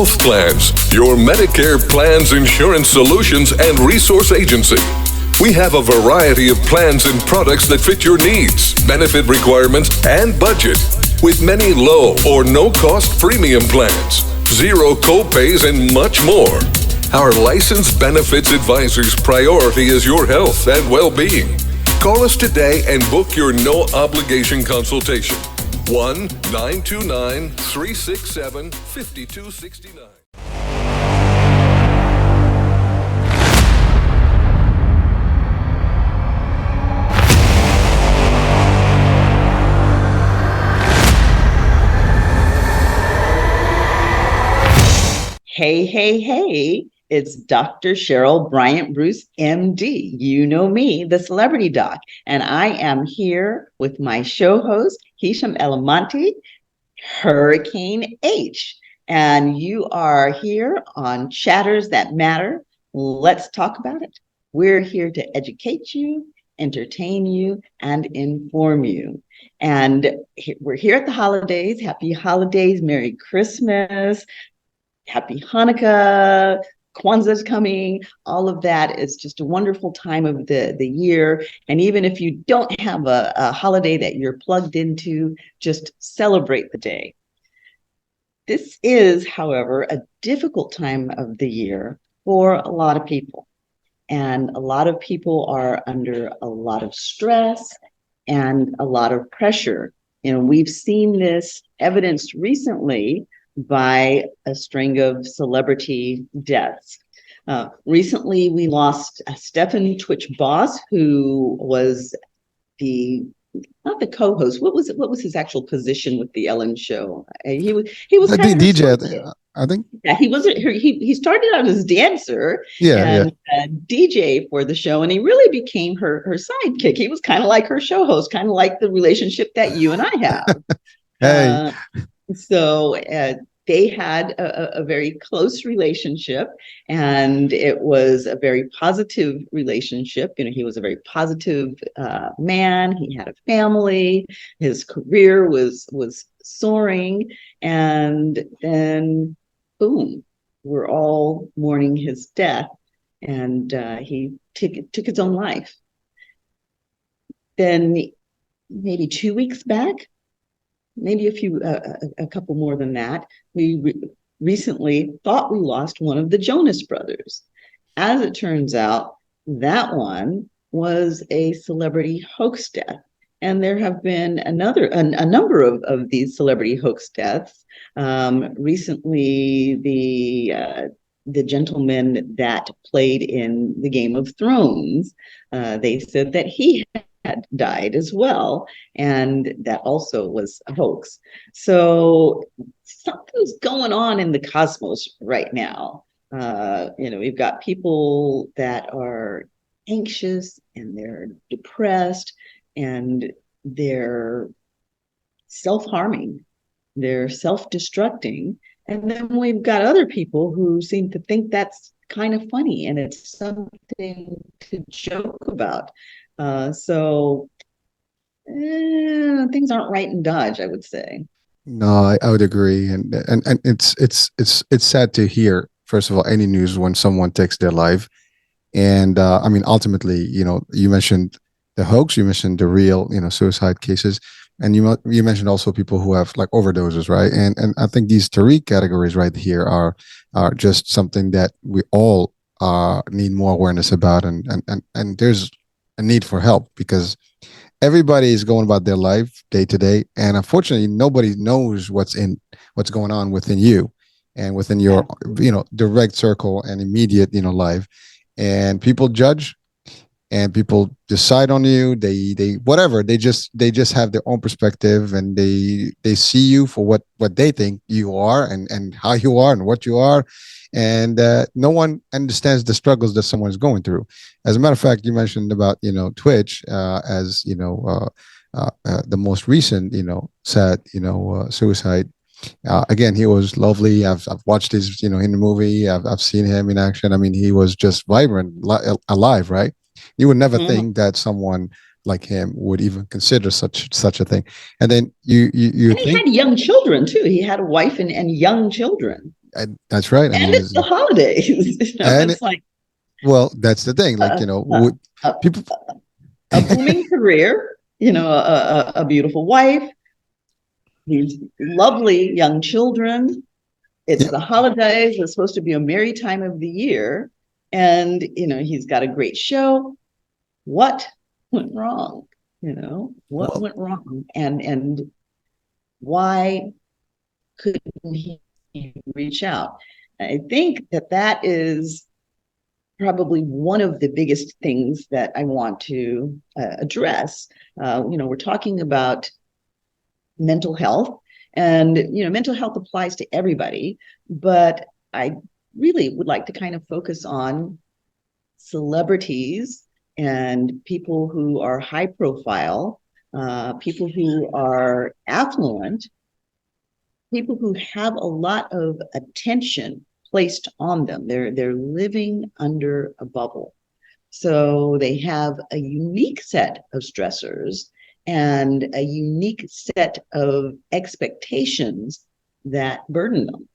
Health Plans, your Medicare plans, insurance solutions, and resource agency. We have a variety of plans and products that fit your needs, benefit requirements, and budget, with many low or no-cost premium plans, zero co-pays, and much more. Our licensed benefits advisor's priority is your health and well-being. Call us today and book your no-obligation consultation. 1-929-367-5269. Hey, it's Dr. Cheryl BryantBruce, MD. You know me, the celebrity doc, and I am here with my show host, Hisham Elamonte, Hurricane H. And you are here on Chatters That Matter. Let's talk about it. We're here to educate you, entertain you, and inform you. And we're here at the holidays. Happy holidays, Merry Christmas. Happy Hanukkah, Kwanzaa's coming. All of that is just a wonderful time of the year. And even if you don't have a holiday that you're plugged into, just celebrate the day. This is, however, a difficult time of the year for a lot of people. And a lot of people are under a lot of stress and a lot of pressure. You know, we've seen this evidenced recently by a string of celebrity deaths. Recently, we lost Stephen Twitch Boss, who was not the co-host. What was his actual position with the Ellen Show? He was kind of DJ. I think. Yeah, he wasn't. He started out as dancer, and DJ for the show, and he really became her sidekick. He was kind of like her show host, kind of like the relationship that you and I have. Hey. So they had a very close relationship, and it was a very positive relationship. You know, he was a very positive man. He had a family. His career was soaring, and then boom, we're all mourning his death, and he took his own life. Then maybe 2 weeks back, maybe a couple more than that, we recently thought we lost one of the Jonas Brothers. As it turns out, that one was a celebrity hoax death. And there have been a number of these celebrity hoax deaths. Recently, the gentleman that played in the Game of Thrones, they said that he had died as well, and that also was a hoax. So something's going on in the cosmos right now. We've got people that are anxious and they're depressed and they're self-harming, they're self-destructing. And then we've got other people who seem to think that's kind of funny and it's something to joke about. So things aren't right in Dodge, I would say. No, I would agree, and it's sad to hear. First of all, any news when someone takes their life, and I mean, ultimately, you mentioned the hoax, you mentioned the real, suicide cases, and you mentioned also people who have like overdoses, right? And I think these three categories right here are just something that we all need more awareness about, and there's a need for help because everybody is going about their life day to day, and unfortunately, nobody knows what's going on within you and within your direct circle and immediate life. And people judge, and people decide on you. They whatever. They just have their own perspective, and they see you for what they think you are and how you are and what you are. And no one understands the struggles that someone's going through. As a matter of fact, you mentioned about Twitch as the most recent sad suicide. Again, he was lovely. I've watched his in the movie. I've seen him in action. I mean, he was just vibrant, alive, right? You would never think that someone like him would even consider such a thing. And then you and he had young children too. He had a wife and young children. That's right. I And mean, it's the holidays. and It's like well, that's the thing. Like, uh, uh, a, people. a booming career, a beautiful wife, these lovely young children. It's Yeah. the holidays. It's supposed to be a merry time of the year. And, he's got a great show. What went wrong? What Well, went wrong? And why couldn't he reach out? I think that is probably one of the biggest things that I want to address. We're talking about mental health, and mental health applies to everybody, but I really would like to kind of focus on celebrities and people who are high profile, people who are affluent, people who have a lot of attention placed on them. They're living under a bubble. So they have a unique set of stressors and a unique set of expectations that burden them.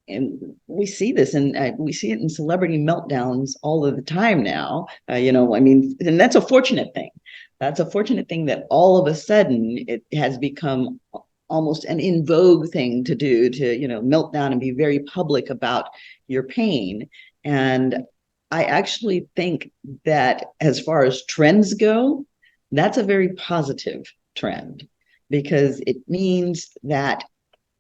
And we see this, and we see it in celebrity meltdowns all of the time now. And that's a fortunate thing. That's a fortunate thing that all of a sudden it has become almost an in vogue thing to do, to melt down and be very public about your pain. And I actually think that as far as trends go, that's a very positive trend, because it means that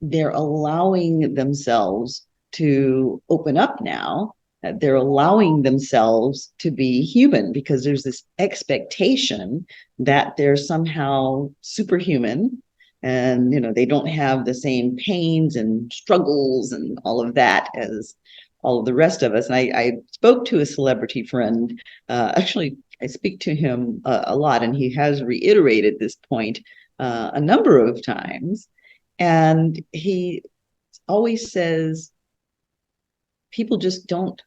they're allowing themselves to open up now. They're allowing themselves to be human, because there's this expectation that they're somehow superhuman, and they don't have the same pains and struggles and all of that as all of the rest of us. And I spoke to a celebrity friend. Actually, I speak to him a lot, and he has reiterated this point a number of times. And he always says people just don't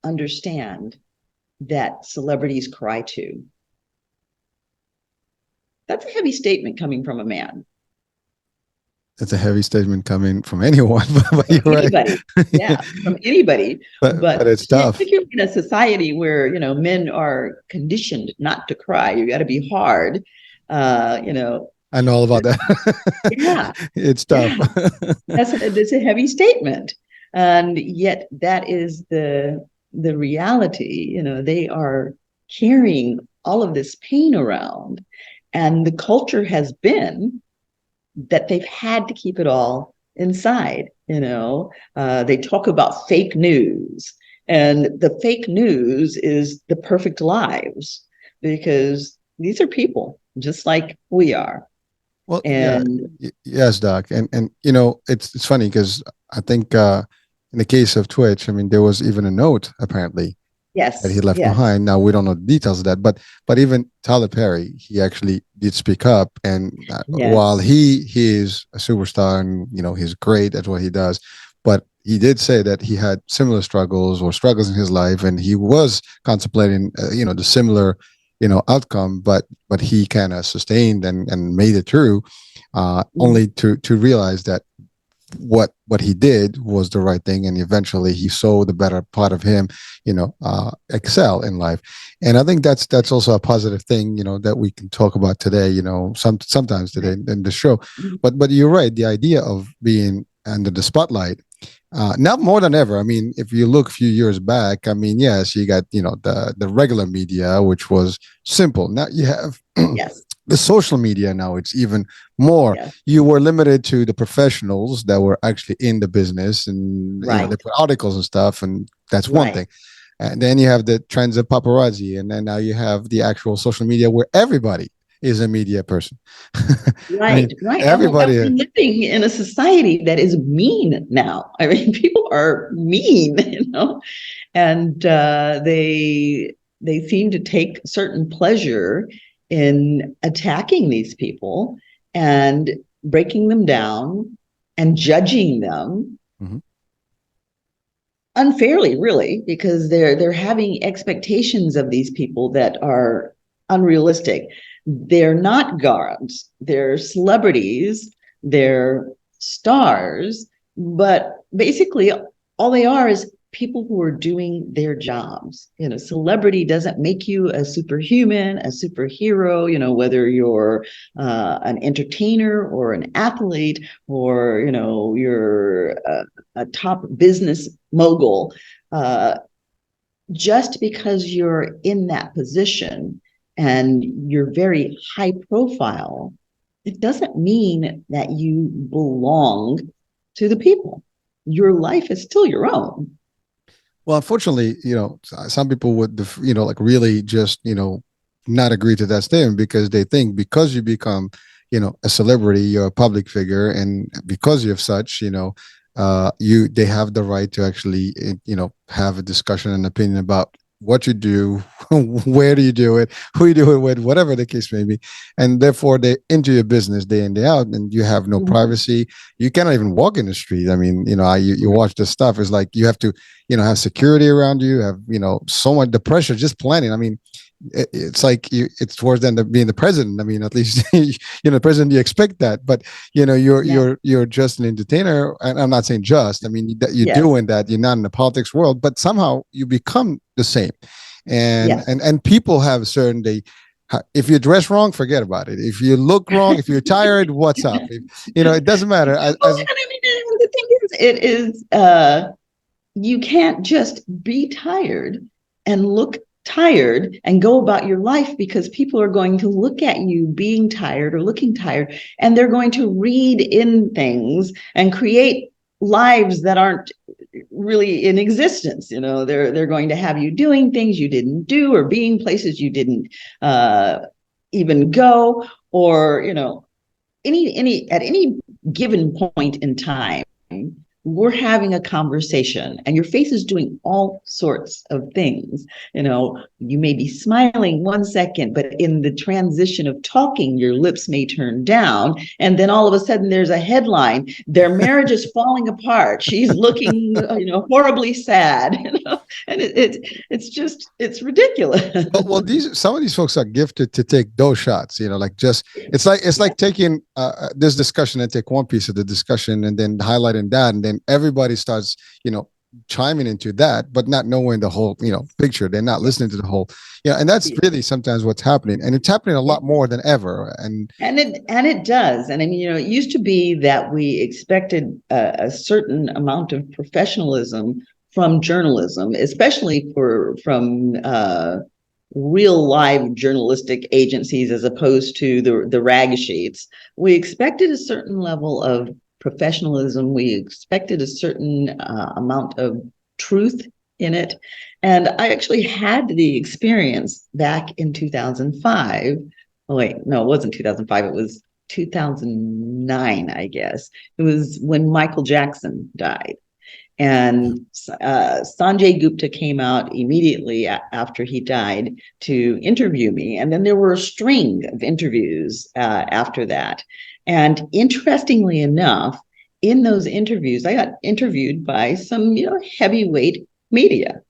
understand that celebrities cry too. That's a heavy statement coming from a man. That's a heavy statement coming from anyone, but From you're right. anybody. Yeah, from anybody. But But it's tough. particularly in a society where, men are conditioned not to cry. You got to be hard. Uh, you know, I know all about that. yeah, It's tough. yeah. That's a heavy statement. And yet that is the reality. They are carrying all of this pain around. And the culture has been that they've had to keep it all inside. They talk about fake news, and the fake news is the perfect lives, because these are people just like we are. Well, yeah, And yes, Doc, and it's funny because I think in the case of Twitch, I mean, there was even a note apparently that he yes, left yes, behind. Now we don't know the details of that, but even Tyler Perry, he actually did speak up, and while yes, he is a superstar and he's great at what he does, but he did say that he had similar struggles or struggles in his life, and he was contemplating the similar outcome, but he kind of sustained and made it through, only to realize that what he did was the right thing, and eventually he saw the better part of him excel in life. And I think that's also a positive thing that we can talk about today, sometimes today in the show. But you're right, the idea of being under the spotlight, now more than ever. I mean, if you look a few years back, I mean, yes, you got the regular media, which was simple. Now you have yes, the social media. Now it's even more. yes, You were limited to the professionals that were actually in the business, and they right, put articles and stuff, and that's one right, thing. And then you have the trends of paparazzi, and then now you have the actual social media where everybody is a media person. I right, mean, right. And everybody. we're living in a society that is mean now. I mean, people are mean, and they seem to take certain pleasure in attacking these people and breaking them down and judging them Mhm. unfairly, really, because they're having expectations of these people that are unrealistic. They're not gods, they're celebrities, they're stars, but basically all they are is people who are doing their jobs. Celebrity doesn't make you a superhuman, a superhero, whether you're an entertainer or an athlete, or, you're a top business mogul. Just because you're in that position and you're very high profile, it doesn't mean that you belong to the people. Your life is still your own. Well, unfortunately, some people would, like really just, not agree to that statement because they think because you become, a celebrity, you're a public figure, and because you're such, they have the right to actually, have a discussion and opinion about what you do, where do you do it, who you do it with, whatever the case may be, and therefore they into your business day in day out, and you have no privacy. You cannot even walk in the street. I mean, you watch this stuff. It's like you have to, have security around you. Have so much the pressure just planning. I mean, it's like it's worse than being the president. I mean, at least the president, you expect that, but you're just an entertainer, and I'm not saying just. I mean, that you're doing that. You're not in the politics world, but somehow you become the same, and people have a certain day. If you dress wrong, forget about it. If you look wrong, if you're tired, what's up? It doesn't matter. The thing is, it is you can't just be tired and look tired and go about your life, because people are going to look at you being tired or looking tired, and they're going to read in things and create lives that aren't really in existence. They're going to have you doing things you didn't do, or being places you didn't even go, or any at any given point in time, we're having a conversation and your face is doing all sorts of things. You may be smiling 1 second, but in the transition of talking, your lips may turn down. And then all of a sudden there's a headline, their marriage is falling apart. She's looking, horribly sad, and it's ridiculous. Well, some of these folks are gifted to take those shots, like just, it's like taking this discussion and take one piece of the discussion and then highlighting that, and then everybody starts, chiming into that, but not knowing the whole, picture. They're not listening to the whole, and that's really sometimes what's happening, and it's happening a lot more than ever. And it does. And I mean, it used to be that we expected a certain amount of professionalism from journalism, especially from real live journalistic agencies, as opposed to the rag sheets. We expected a certain level of professionalism. We expected a certain amount of truth in it. And I actually had the experience back in 2005. Oh, wait, no, it wasn't 2005. It was 2009, I guess. It was when Michael Jackson died. And Sanjay Gupta came out immediately after he died to interview me. And then there were a string of interviews after that. And interestingly enough, in those interviews, I got interviewed by some, heavyweight media.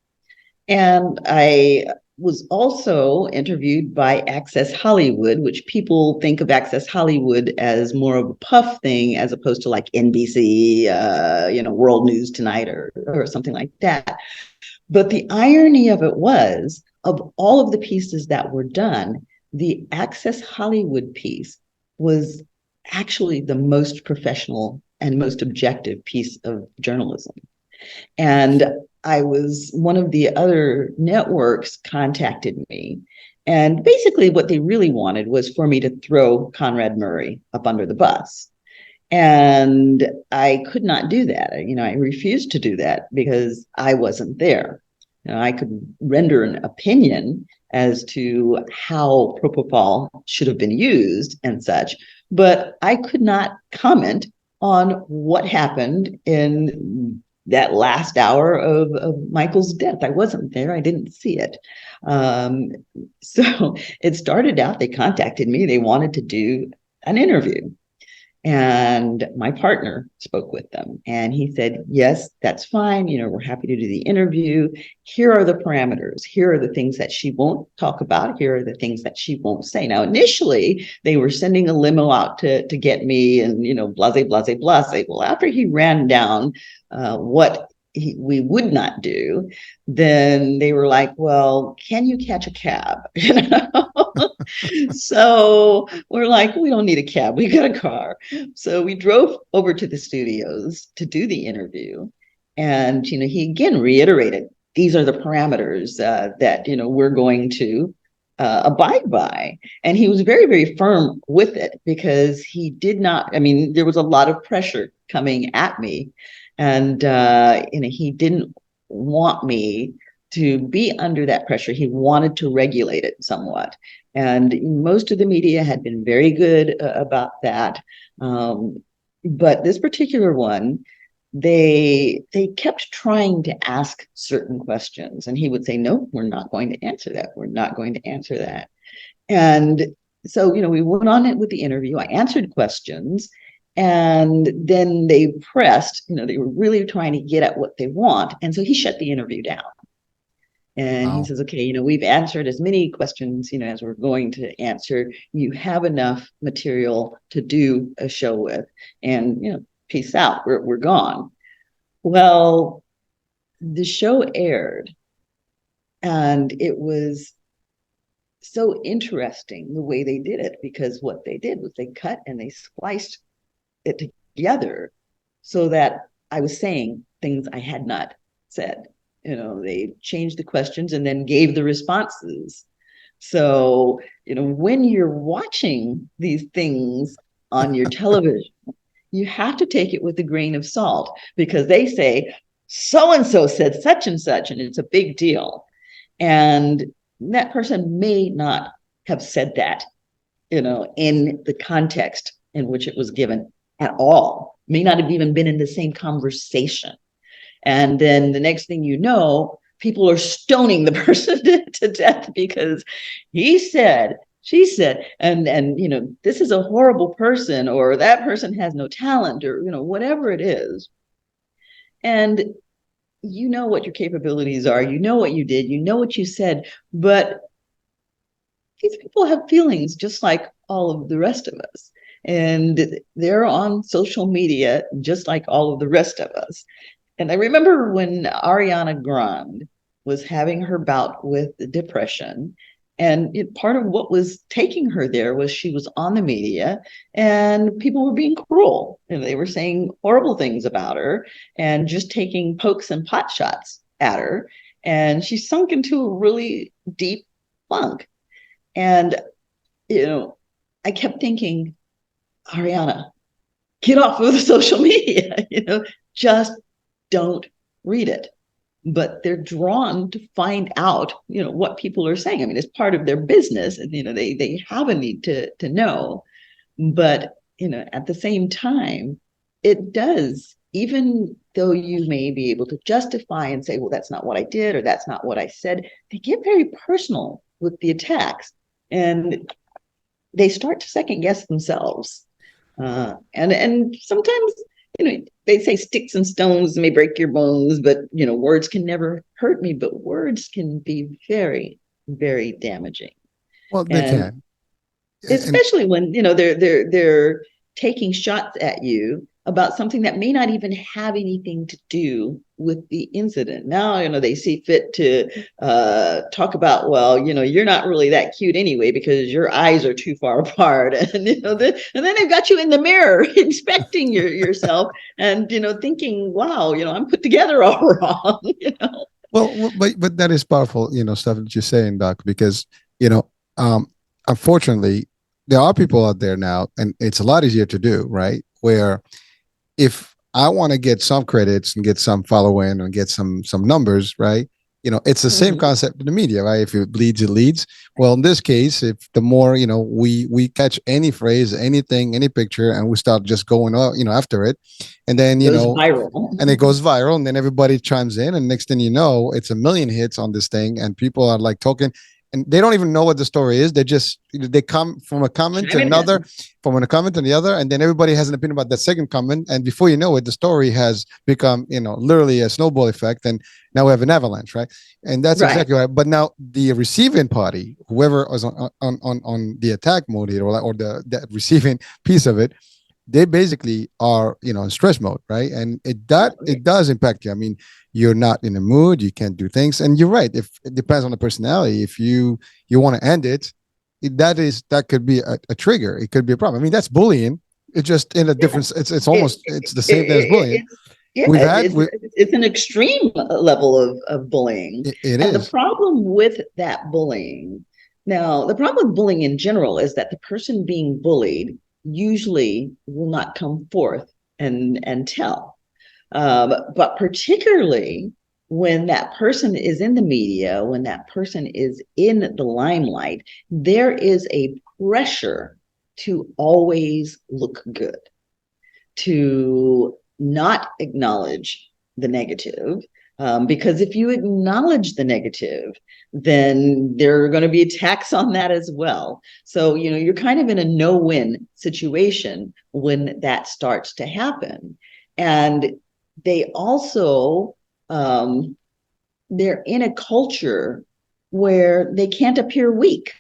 And I was also interviewed by Access Hollywood, which people think of Access Hollywood as more of a puff thing, as opposed to like NBC, World News Tonight or something like that. But the irony of it was, of all of the pieces that were done, the Access Hollywood piece was actually the most professional and most objective piece of journalism. And one of the other networks contacted me, and basically what they really wanted was for me to throw Conrad Murray up under the bus. And I could not do that. I refused to do that because I wasn't there. I could render an opinion as to how propofol should have been used and such, but I could not comment on what happened in that last hour of Michael's death. I wasn't there. I didn't see it. So it started out, they contacted me. They wanted to do an interview. And my partner spoke with them and he said, yes, that's fine. We're happy to do the interview. Here are the parameters. Here are the things that she won't talk about. Here are the things that she won't say. Now, initially, they were sending a limo out to get me and, blase, blase, blase. Well, after he ran down what we would not do, then they were like, well, can you catch a cab? So we're like, we don't need a cab. We got a car. So we drove over to the studios to do the interview. And, he again reiterated, these are the parameters that, we're going to abide by. And he was very, very firm with it because he did not, there was a lot of pressure coming at me. And, he didn't want me to be under that pressure. He wanted to regulate it somewhat. And most of the media had been very good about that. But this particular one, they kept trying to ask certain questions. And he would say, no, we're not going to answer that. We're not going to answer that. And so, we went on it with the interview. I answered questions. And then they pressed, they were really trying to get at what they want. And so he shut the interview down. And he says, okay, we've answered as many questions, as we're going to answer. You have enough material to do a show with, and, peace out, we're gone. Well, the show aired, and it was so interesting the way they did it, because what they did was they cut and they spliced it together so that I was saying things I had not said. They changed the questions and then gave the responses. So, when you're watching these things on your television, you have to take it with a grain of salt, because they say, so-and-so said such and such, and it's a big deal. And that person may not have said that, in the context in which it was given at all, may not have even been in the same conversation. And then the next thing you know, people are stoning the person to death because he said, she said, and this is a horrible person, or that person has no talent, or whatever it is. And what your capabilities are, what you did, what you said, but these people have feelings just like all of the rest of us. And they're on social media just like all of the rest of us. And I remember when Ariana Grande was having her bout with depression, and part of what was taking her there was she was on the media and people were being cruel, and they were saying horrible things about her and just taking pokes and pot shots at her. And she sunk into a really deep funk. And, I kept thinking, Ariana, get off of the social media, just don't read it. But they're drawn to find out, what people are saying. It's part of their business, and they have a need to know. But at the same time, it does, even though you may be able to justify and say, well, that's not what I did, or that's not what I said, they get very personal with the attacks, and they start to second guess themselves. And sometimes, they say sticks and stones may break your bones, but words can never hurt me. But words can be very, very damaging. Well, they can, especially when they're taking shots at you about something that may not even have anything to do with the incident. Now, they see fit to talk about, well, you're not really that cute anyway because your eyes are too far apart. And, and then they've got you in the mirror inspecting yourself and, thinking, wow, I'm put together all wrong, Well, but that is powerful, stuff that you're saying, Doc, because, unfortunately, there are people out there now, and it's a lot easier to do, right? Where if I want to get some credits and get some following and get some numbers, right? It's the same concept in the media, right? If it bleeds, it leads. Well, in this case, if the more, we catch any phrase, anything, any picture, and we start just going, after it, and then, viral. And it goes viral, and then everybody chimes in, and next thing you know, it's a million hits on this thing, and people are like talking. and they don't even know what the story is. They come from a comment to another, from a comment to the other, and then everybody has an opinion about that second comment, and before you know it, the story has become, literally a snowball effect, and now we have an avalanche, right? And that's exactly right. But now the receiving party, whoever was on the attack mode here, or the receiving piece of it, they basically are, in stress mode, right? And it does impact you. I mean, you're not in the mood, you can't do things, and you're right. If it depends on the personality, if you want to end it, that could be a trigger. It could be a problem. I mean, that's bullying. It's just in a different. It's almost it's the same thing as bullying. It's an extreme level of bullying. It and is. The problem with that bullying, now, the problem with bullying in general is that the person being bullied usually will not come forth and tell. But particularly when that person is in the media, when that person is in the limelight, there is a pressure to always look good, to not acknowledge the negative. Because if you acknowledge the negative, then there are going to be attacks on that as well. So, you're kind of in a no-win situation when that starts to happen. And they also, they're in a culture where they can't appear weak.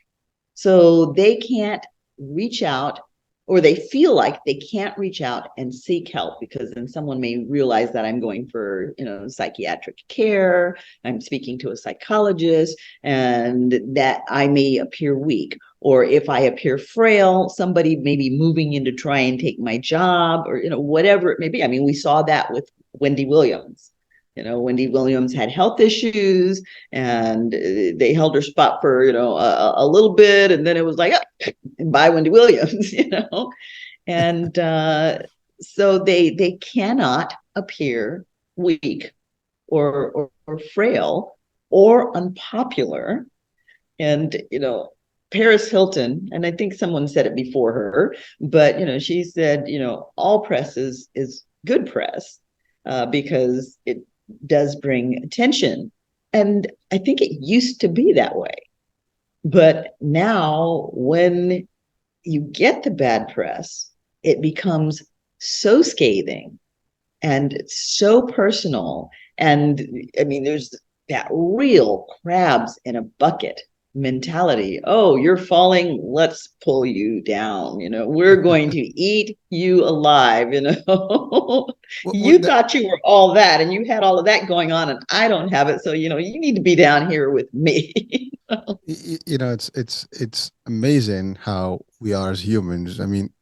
So they can't reach out, or they feel like they can't reach out and seek help, because then someone may realize that I'm going for, psychiatric care, I'm speaking to a psychologist, and that I may appear weak. Or if I appear frail, somebody may be moving in to try and take my job, or, whatever it may be. I mean, we saw that with Wendy Williams. Wendy Williams had health issues, and they held her spot for, a little bit. And then it was like, oh, bye, Wendy Williams, And so they cannot appear weak or frail or unpopular. And, Paris Hilton, and I think someone said it before her, but, she said, all press is good press, because it does bring attention. And I think it used to be that way. But now when you get the bad press, it becomes so scathing and so personal. And I mean, there's that real crabs in a bucket mentality. Oh, you're falling, let's pull you down. We're going to eat you alive. You thought you were all that, and you had all of that going on, and I don't have it. So, you need to be down here with me. It's amazing how we are as humans. I mean,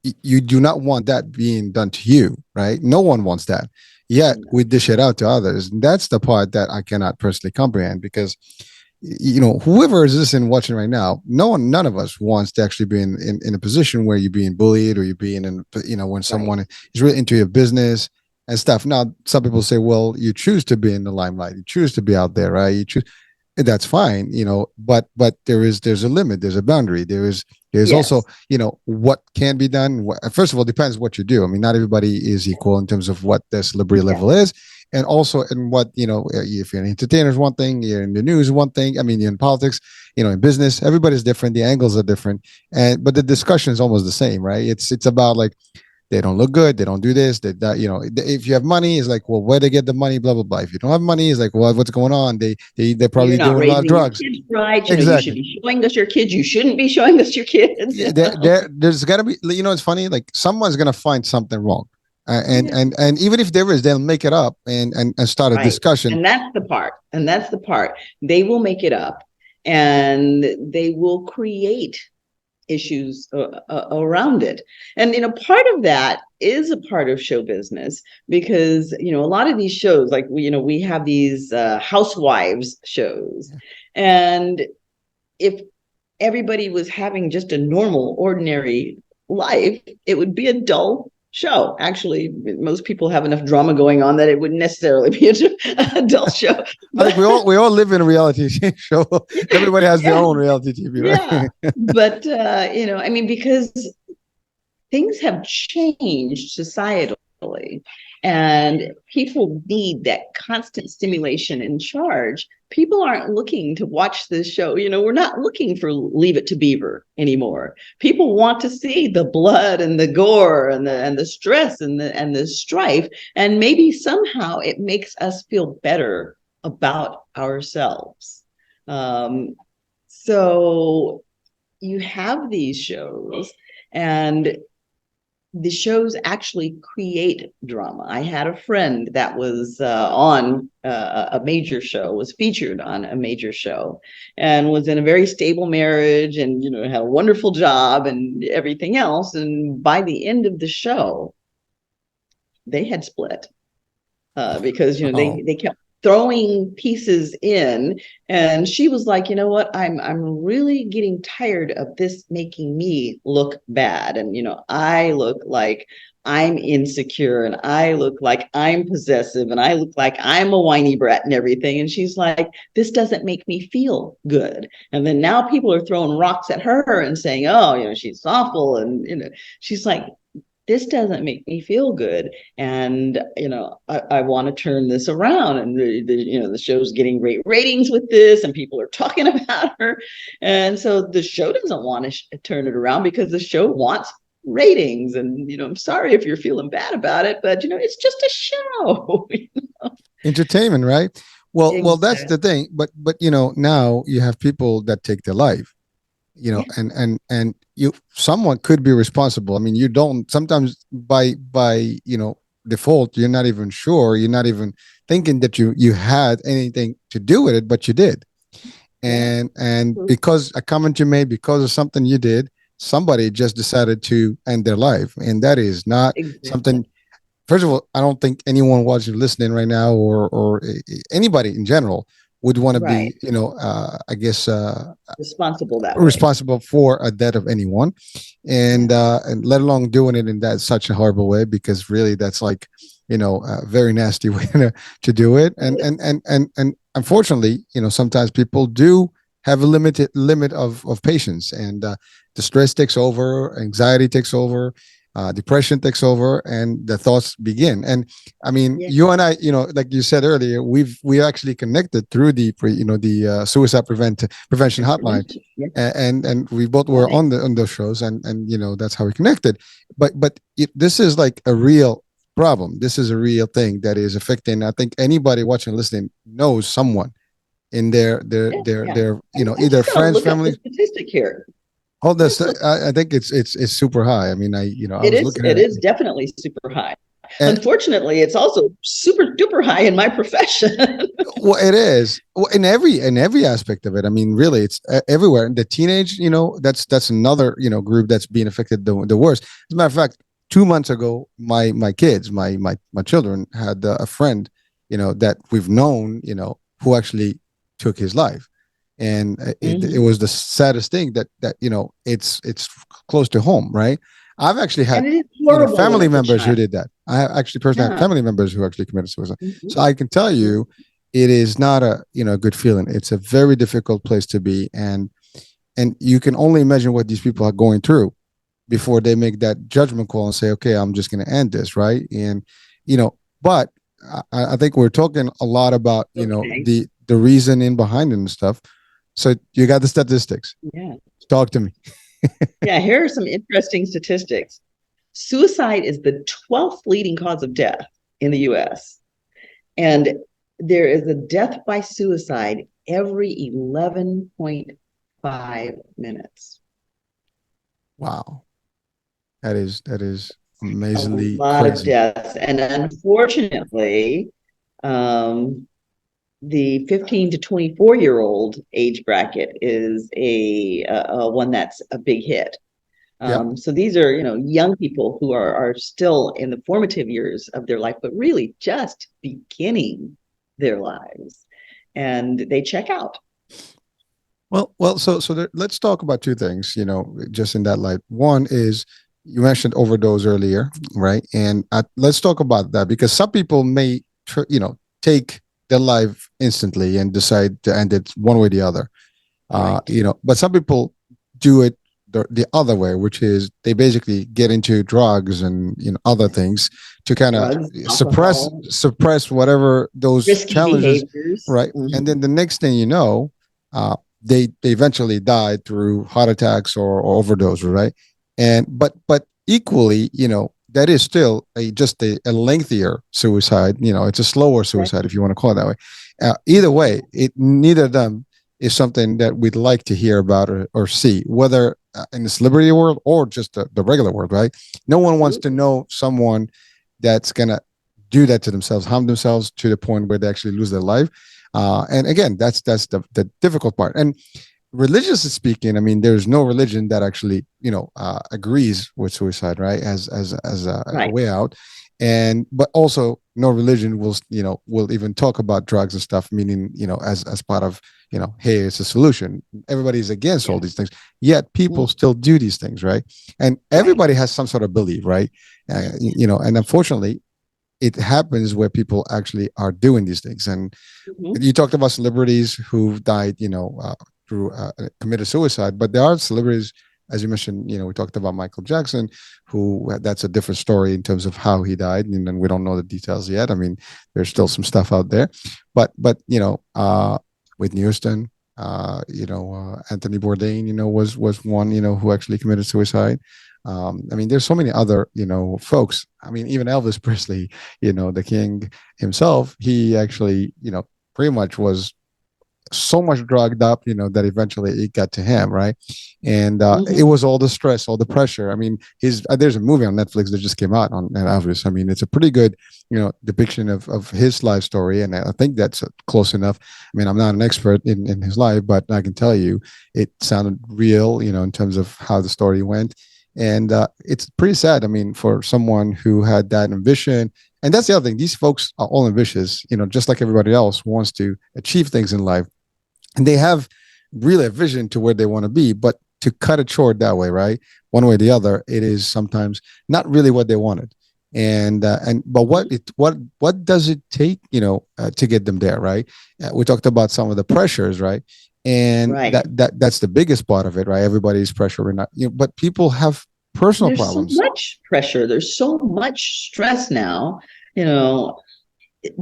you do not want that being done to you, right? No one wants that. Yet we dish it out to others. And that's the part that I cannot personally comprehend, because whoever is listening, watching right now, none of us wants to actually be in a position where you're being bullied, or you're being in, when someone is really into your business and stuff. Now, some people say, well, you choose to be in the limelight, you choose to be out there, right? You choose, that's fine, but there's a limit, there's a boundary, there's also, what can be done. First of all, depends what you do. I mean, not everybody is equal in terms of what their celebrity level is. And also in what, if you're an entertainer is one thing, you're in the news one thing. I mean, you're in politics, in business, everybody's different. The angles are different. But the discussion is almost the same, right? It's about like, they don't look good, they don't do this, that, if you have money, it's like, well, where they get the money, blah, blah, blah. If you don't have money, it's like, well, what's going on? They're probably doing a lot of drugs. Kids right. Exactly. You should be showing us your kids. You shouldn't be showing us your kids. There's got to be, it's funny, like someone's going to find something wrong. And even if there is, they'll make it up and start a discussion. And that's the part. They will make it up, and they will create issues around it. And part of that is a part of show business, because a lot of these shows, like we have these housewives shows, and if everybody was having just a normal, ordinary life, it would be a dull show. Actually, most people have enough drama going on that it wouldn't necessarily be a dull show. I think we all live in a reality show. Everybody has their own reality TV, right? Yeah. But because things have changed societally, And people need that constant stimulation and charge. People aren't looking to watch this show. We're not looking for Leave It to Beaver anymore. People want to see the blood and the gore and the stress and the strife. And maybe somehow it makes us feel better about ourselves. So you have these shows, and the shows actually create drama. I had a friend that was on a major show, was featured on a major show, and was in a very stable marriage, and had a wonderful job and everything else. And by the end of the show, they had split because they kept throwing pieces in, and she was like, what, I'm really getting tired of this making me look bad, and I look like I'm insecure, and I look like I'm possessive, and I look like I'm a whiny brat and everything. And she's like, this doesn't make me feel good. And then now people are throwing rocks at her and saying, oh, she's awful, and she's like, this doesn't make me feel good, and I want to turn this around. And the show's getting great ratings with this, and people are talking about her, and so the show doesn't want to turn it around because the show wants ratings. And I'm sorry if you're feeling bad about it, but it's just a show. Entertainment, right? Well, Exactly. well, that's the thing. But now you have people that take their life. And someone could be responsible. I mean, you don't sometimes by default, you're not even sure, you're not even thinking that you had anything to do with it, but you did. And because a comment you made, because of something you did, somebody just decided to end their life. And that is not something. First of all, I don't think anyone watching, listening right now, or anybody in general would want to be, I guess, responsible for a death of anyone, and let alone doing it in such a horrible way, because really that's like, a very nasty way to do it. And unfortunately, sometimes people do have a limit of patience, and the stress takes over, anxiety takes over, depression takes over, and the thoughts begin. And I mean, you and I, like you said earlier, we actually connected through the suicide prevention hotline, and we both were on those shows, and that's how we connected. But this is like a real problem. This is a real thing that is affecting. I think anybody watching, listening knows someone in their either friends, family. Statistic here. Hold this. I think it's super high. I mean, it is definitely super high. And unfortunately, it's also super duper high in my profession. Well, it is. Well, in every aspect of it. I mean, really, it's everywhere. The teenage, that's another group that's being affected the worst. As a matter of fact, 2 months ago, my kids, my children had a friend, that we've known, who actually took his life. And it was the saddest thing that it's close to home, right? I've actually had family members who did that. I actually personally have family members who actually committed suicide. So I can tell you, it is not a good feeling. It's a very difficult place to be, and you can only imagine what these people are going through before they make that judgment call and say, okay, I'm just going to end this, right? And but I think we're talking a lot about the reasoning behind it and stuff. So you got the statistics. Yeah. Talk to me. Yeah, here are some interesting statistics. Suicide is the 12th leading cause of death in the US. And there is a death by suicide every 11.5 minutes. Wow. That is amazingly a lot crazy. Of deaths. And unfortunately, the 15 to 24-year-old age bracket is a one that's a big hit. So these are, young people who are still in the formative years of their life, but really just beginning their lives, and they check out. Well, so let's talk about two things, just in that light. One is, you mentioned overdose earlier, right? And let's talk about that, because some people may, take their life instantly and decide to end it one way or the other. Right. But some people do it the other way, which is they basically get into drugs and other things to kind of drugs, suppress alcohol, suppress whatever those risky challenges, behaviors. right? And then the next thing you know, they eventually died through heart attacks or overdose, right? And but equally, that is still a lengthier suicide. It's a slower suicide, if you want to call it that way. Either way, neither of them is something that we'd like to hear about or see, whether in the celebrity world or just the regular world, right? No one wants to know someone that's gonna do that to themselves, harm themselves to the point where they actually lose their life. And again, that's the difficult part. And religiously speaking, I mean, there's no religion that actually, agrees with suicide, right? As a Right. way out. And but also no religion will even talk about drugs and stuff, meaning, as part of, hey, it's a solution. Everybody's against all Yeah. these things, yet people still do these things, right? And Right. everybody has some sort of belief, right? And unfortunately, it happens where people actually are doing these things. And Mhm. you talked about celebrities who died, through committed suicide, but there are celebrities, as you mentioned, we talked about Michael Jackson, who that's a different story in terms of how he died, and then we don't know the details yet. I mean, there's still some stuff out there, but Whitney Houston, Anthony Bourdain, was one, who actually committed suicide. I mean, there's so many other, folks. I mean, even Elvis Presley, the king himself, he actually, pretty much was so much drugged up, that eventually it got to him, right? And it Mhm. was all the stress, all the pressure. I mean, there's a movie on Netflix that just came out on Elvis. I mean, it's a pretty good, depiction of his life story, and I think that's close enough. I mean, I'm not an expert in his life, but I can tell you, it sounded real, in terms of how the story went. And it's pretty sad. I mean, for someone who had that ambition, and that's the other thing. These folks are all ambitious, just like everybody else wants to achieve things in life, and they have really a vision to where they want to be, but to cut it short that way, right, one way or the other, it is sometimes not really what they wanted. And but what does it take, to get them there, right? We talked about some of the pressures, right? And Right. that's the biggest part of it, right? Everybody's pressure, not, but people have personal There's so problems. much pressure. There's so much stress now. You know,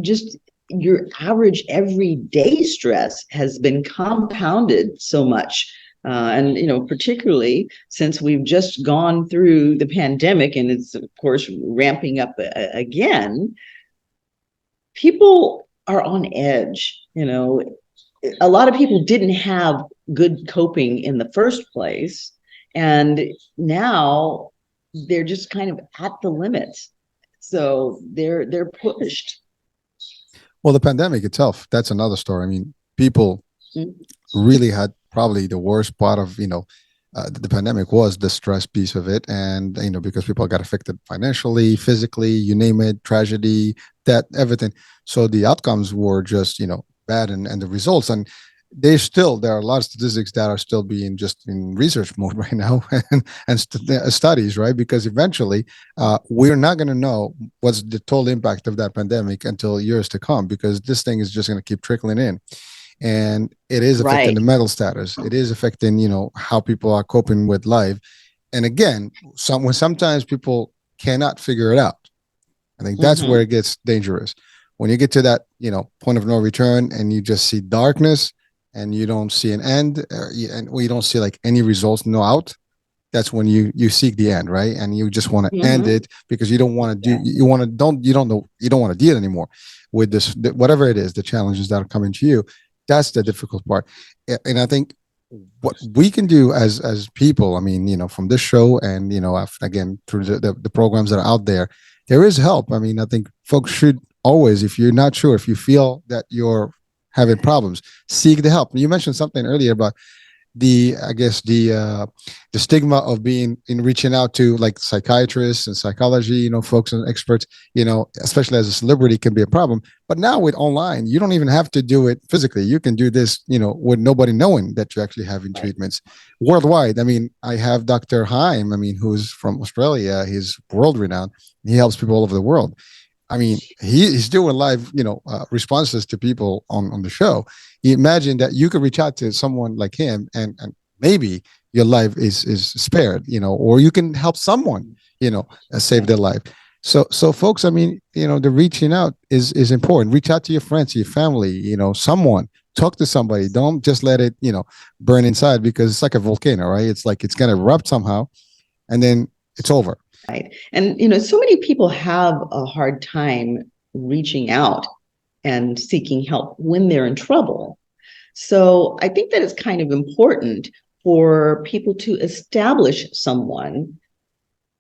just your average everyday stress has been compounded so much. And particularly since we've just gone through the pandemic and it's of course ramping up again, people are on edge. A lot of people didn't have good coping in the first place, and now they're just kind of at the limits. So they're pushed. Well, the pandemic itself, that's another story. I mean, people Mm-hmm. really had probably the worst part of, the pandemic was the stress piece of it. And, because people got affected financially, physically, you name it, tragedy, that, everything. So the outcomes were just, bad, and the results. And there are a lot of statistics that are still being just in research mode right now, and studies, right? Because eventually we're not going to know what's the total impact of that pandemic until years to come, because this thing is just going to keep trickling in, and it is affecting Right. the mental status. It is affecting, how people are coping with life. And again, sometimes people cannot figure it out. I think that's where Mm-hmm. it gets dangerous. When you get to that, point of no return, and you just see darkness, and you don't see an end, and you don't see like any results, no out. That's when you seek the end, right? And you just want to end Mm-hmm. it, because you don't want to do, Exactly. you want to don't you don't know you don't want to deal anymore with this, whatever it is, the challenges that are coming to you. That's the difficult part. And I think what we can do as people, I mean, from this show, and again, through the programs that are out there, there is help. I mean, I think folks should always, if you're not sure, if you feel that you're having problems, seek the help. You mentioned something earlier about I guess the stigma of being in reaching out to like psychiatrists and psychology, folks and experts, especially as a celebrity, can be a problem. But now with online, you don't even have to do it physically. You can do this, with nobody knowing that you're actually having Right. treatments worldwide. I mean, I have Dr. Haim, I mean, who's from Australia. He's world renowned. He helps people all over the world. I mean, he's doing live, responses to people on the show. You imagine that you could reach out to someone like him, and maybe your life is spared, or you can help someone, save Yeah. their life. So folks, I mean, the reaching out is important. Reach out to your friends, to your family, someone. Talk to somebody. Don't just let it, burn inside, because it's like a volcano, right? It's like it's gonna erupt somehow, and then it's over. Right. And, so many people have a hard time reaching out and seeking help when they're in trouble. So I think that it's kind of important for people to establish someone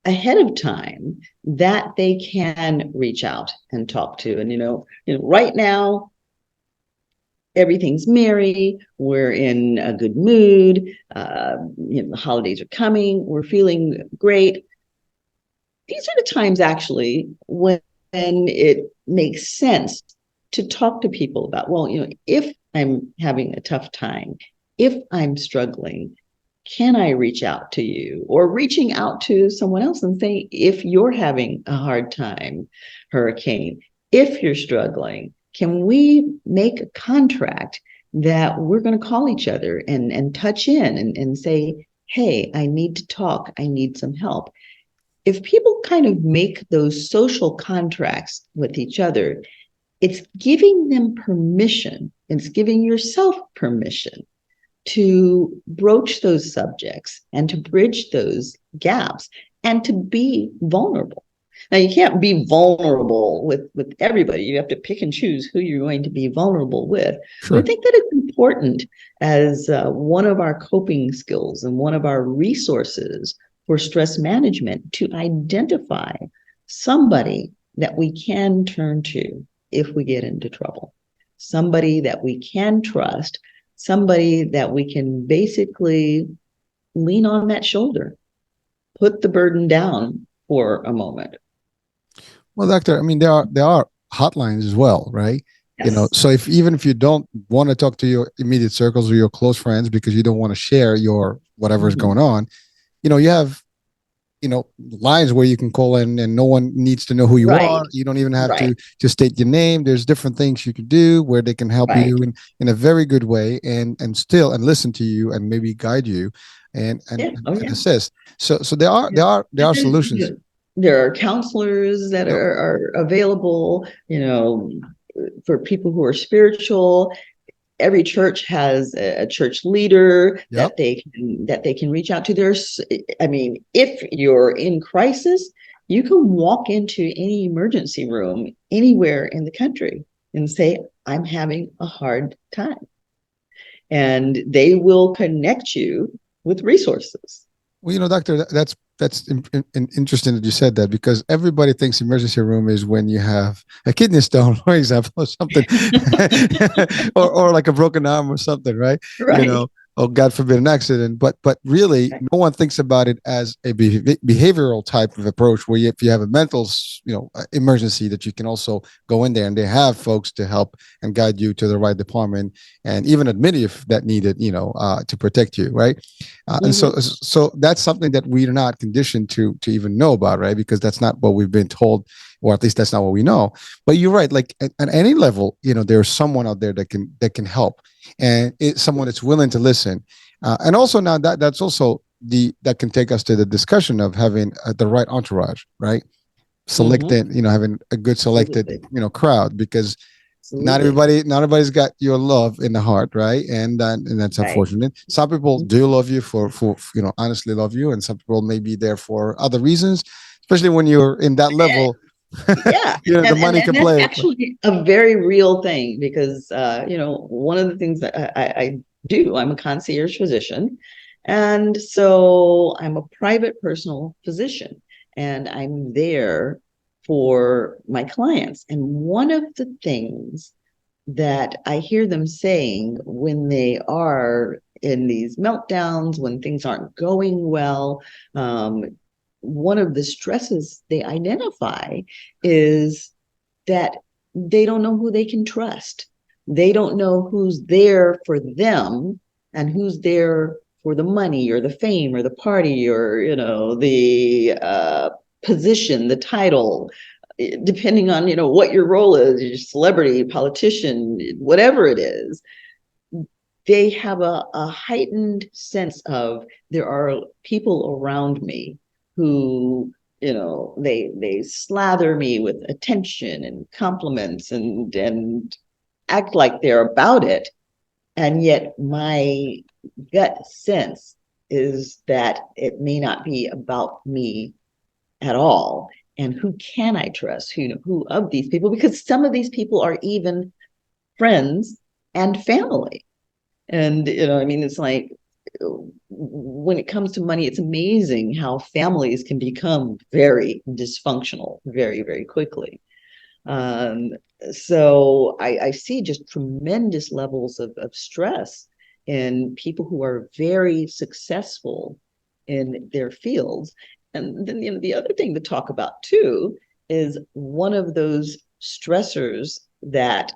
ahead of time that they can reach out and talk to. And, right now, everything's merry. We're in a good mood. The holidays are coming. We're feeling great. These are the times actually when it makes sense to talk to people about, well, if I'm having a tough time, if I'm struggling, can I reach out to you? Or reaching out to someone else and saying, if you're having a hard time, Hurricane, if you're struggling, can we make a contract that we're going to call each other and touch in and say, hey, I need to talk. I need some help. If people kind of make those social contracts with each other, it's giving them permission. It's giving yourself permission to broach those subjects and to bridge those gaps and to be vulnerable. Now, you can't be vulnerable with everybody. You have to pick and choose who you're going to be vulnerable with. But I Sure. think that it's important as one of our coping skills and one of our resources for stress management to identify somebody that we can turn to if we get into trouble, somebody that we can trust, somebody that we can basically lean on that shoulder, put the burden down for a moment. Well, doctor, I mean, there are hotlines as well, right? Yes. So if you don't want to talk to your immediate circles or your close friends because you don't want to share your whatever is going Mhm. on, you have lines where you can call in, and no one needs to know who you Right. are. You don't even have Right. to state your name. There's different things you could do where they can help Right. you in a very good way, and listen to you and maybe guide you and and, Yeah. Oh, and yeah. assist. So there are Yeah. there are solutions. There are counselors that Yep. are available, for people who are spiritual. Every church has a church leader Yep. that they can reach out to. I mean, if you're in crisis, you can walk into any emergency room anywhere in the country and say, I'm having a hard time. And they will connect you with resources. Well, doctor, that's interesting that you said that, because everybody thinks emergency room is when you have a kidney stone, for example, or something, or like a broken arm or something, right? You Right. know, or God forbid an accident. But really, Right. no one thinks about it as a behavioral type of approach, where if you have a mental, emergency, that you can also go in there, and they have folks to help and guide you to the right department, and even admit if that needed, to protect you, right? And so, Mhm. so that's something that we are not conditioned to even know about, right? Because that's not what we've been told, or at least that's not what we know. But you're right. Like at any level, there's someone out there that can help, and it's someone that's willing to listen. And also now that's also that can take us to the discussion of having the right entourage, right? Mhm. Selected, having a good selected, Absolutely. crowd, because Absolutely. not everybody's got your love in the heart, right? And that's Right. unfortunate. Some people do love you for honestly love you, and some people may be there for other reasons, especially when you're in that level. Yeah, The and money can that's play. actually a very real thing because one of the things that I do, I'm a concierge physician, and so I'm a private personal physician, and I'm there for my clients. And one of the things that I hear them saying when they are in these meltdowns, when things aren't going well, um, one of the stresses they identify is that they don't know who they can trust. They don't know who's there for them and who's there for the money or the fame or the party or, the position, the title, depending on, what your role is, your celebrity, politician, whatever it is. They have a heightened sense of there are people around me who they slather me with attention and compliments and act like they're about it. And yet my gut sense is that it may not be about me at all. And who can I trust? Who of these people? Because some of these people are even friends and family. And I mean, it's like when it comes to money, it's amazing how families can become very dysfunctional very, very quickly. Um, so I see just tremendous levels of stress in people who are very successful in their fields. And then the other thing to talk about too is one of those stressors that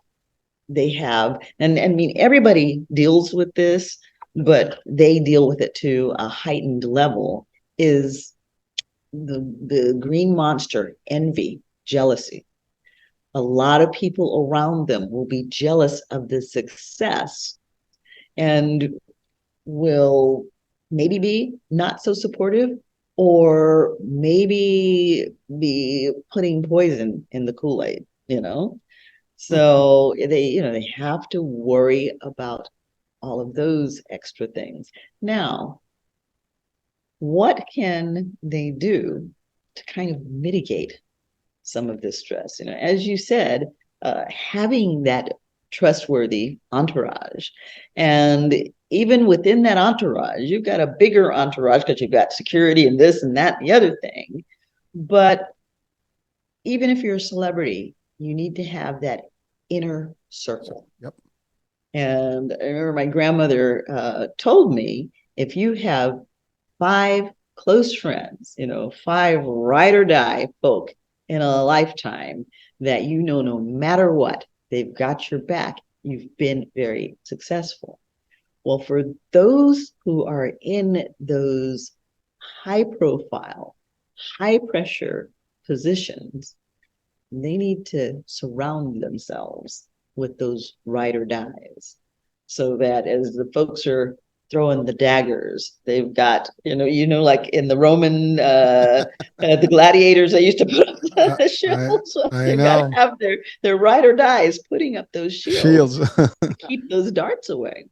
they have, and I mean everybody deals with this, but they deal with it to a heightened level, is the green monster, envy, jealousy. A lot of people around them will be jealous of the success and will maybe be not so supportive, or maybe be putting poison in the Kool-Aid. So they have to worry about all of those extra things. Now, what can they do to kind of mitigate some of this stress? As you said, having that trustworthy entourage. And even within that entourage, you've got a bigger entourage because you've got security and this and that and the other thing. But even if you're a celebrity, you need to have that inner circle. Yep. And I remember my grandmother told me, if you have 5 close friends, 5 ride or die folk in a lifetime that no matter what, they've got your back, you've been very successful. Well, for those who are in those high profile, high pressure positions, they need to surround themselves with those ride or dies, so that as the folks are throwing the daggers, they've got, like in the Roman, the gladiators, they used to put up the shields. So I they've got to know. have their ride or dies putting up those shields Shields. to keep those darts away.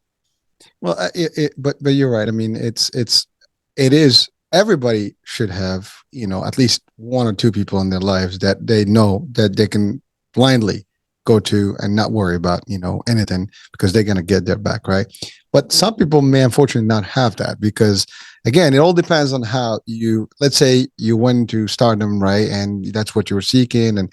Well, but you're right. I mean, it is, everybody should have, at least one or two people in their lives that they know that they can blindly go to and not worry about, anything, because they're going to get their back, right? But some people may unfortunately not have that, because again, it all depends on how let's say you went to stardom, right? And that's what you were seeking. And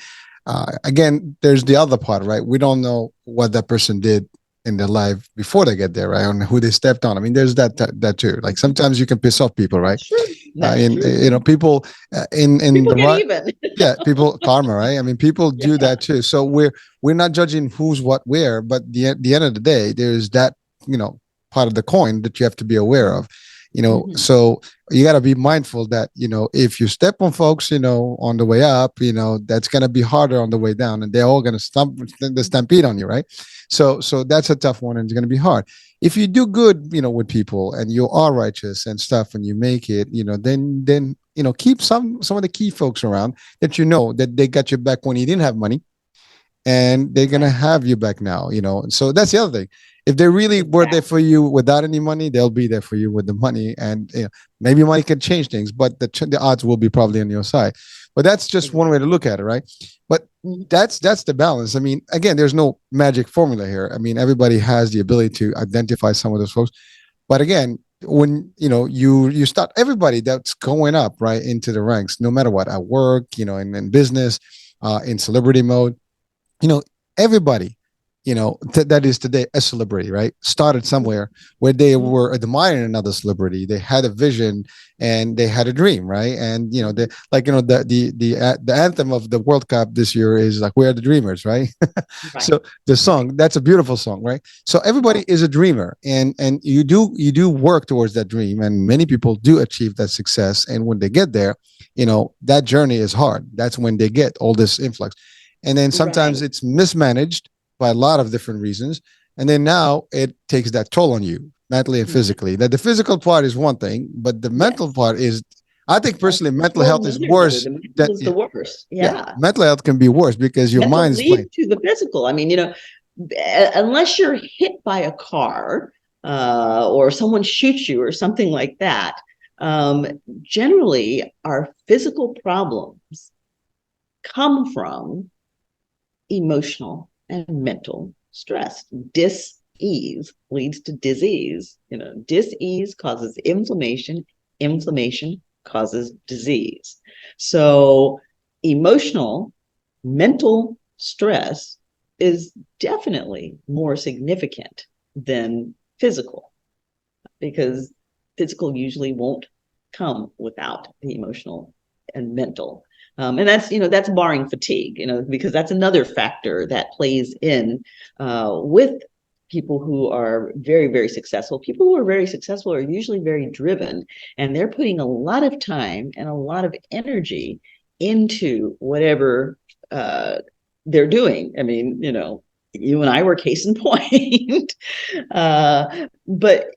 again, there's the other part, right? We don't know what that person did in their life before they get there, right? And who they stepped on. I mean, there's that too. Like sometimes you can piss off people, right? People in people the get right, even. yeah, people karma, right? I mean, people do that too. So we're not judging who's what where, but the end of the day, there's that part of the coin that you have to be aware of. So you got to be mindful that if you step on folks on the way up, that's going to be harder on the way down, and they're all going to stampede on you, right? So that's a tough one, and it's going to be hard. If you do good with people, and you are righteous and stuff, and you make it, then keep some of the key folks around that that they got your back when you didn't have money, and they're going to have you back now. So that's the other thing. If they really were there for you without any money, they'll be there for you with the money. And maybe money can change things, but the odds will be probably on your side. But that's just one way to look at it, right? But that's the balance. I mean, again, there's no magic formula here. I mean, everybody has the ability to identify some of those folks. But again, when you start, everybody that's going up right into the ranks, no matter what, at work, in business, in celebrity mode, everybody that is today a celebrity, right? Started somewhere where they were admiring another celebrity. They had a vision and they had a dream, right? And the anthem of the World Cup this year is like, "We are the dreamers," right? Right. So the song, that's a beautiful song, right? So everybody is a dreamer, and you do work towards that dream, and many people do achieve that success. And when they get there, that journey is hard. That's when they get all this influx, and then sometimes it's mismanaged by a lot of different reasons. And then now it takes that toll on you mentally and physically. That the physical part is one thing, but the mental part is I think personally, mental Well, health is neither do. worse. The mental That is the worst. yeah, Yeah. mental health can be worse because your Mental mind is playing. leads to the physical. I mean, unless you're hit by a car or someone shoots you or something like that, generally our physical problems come from emotional and mental stress. Dis-ease leads to disease. Dis-ease causes inflammation. Inflammation causes disease. So emotional, mental stress is definitely more significant than physical, because physical usually won't come without the emotional and mental. And that's barring fatigue, because that's another factor that plays in with people who are very, very successful. People who are very successful are usually very driven, and they're putting a lot of time and a lot of energy into whatever they're doing. I mean, you and I were case in point. But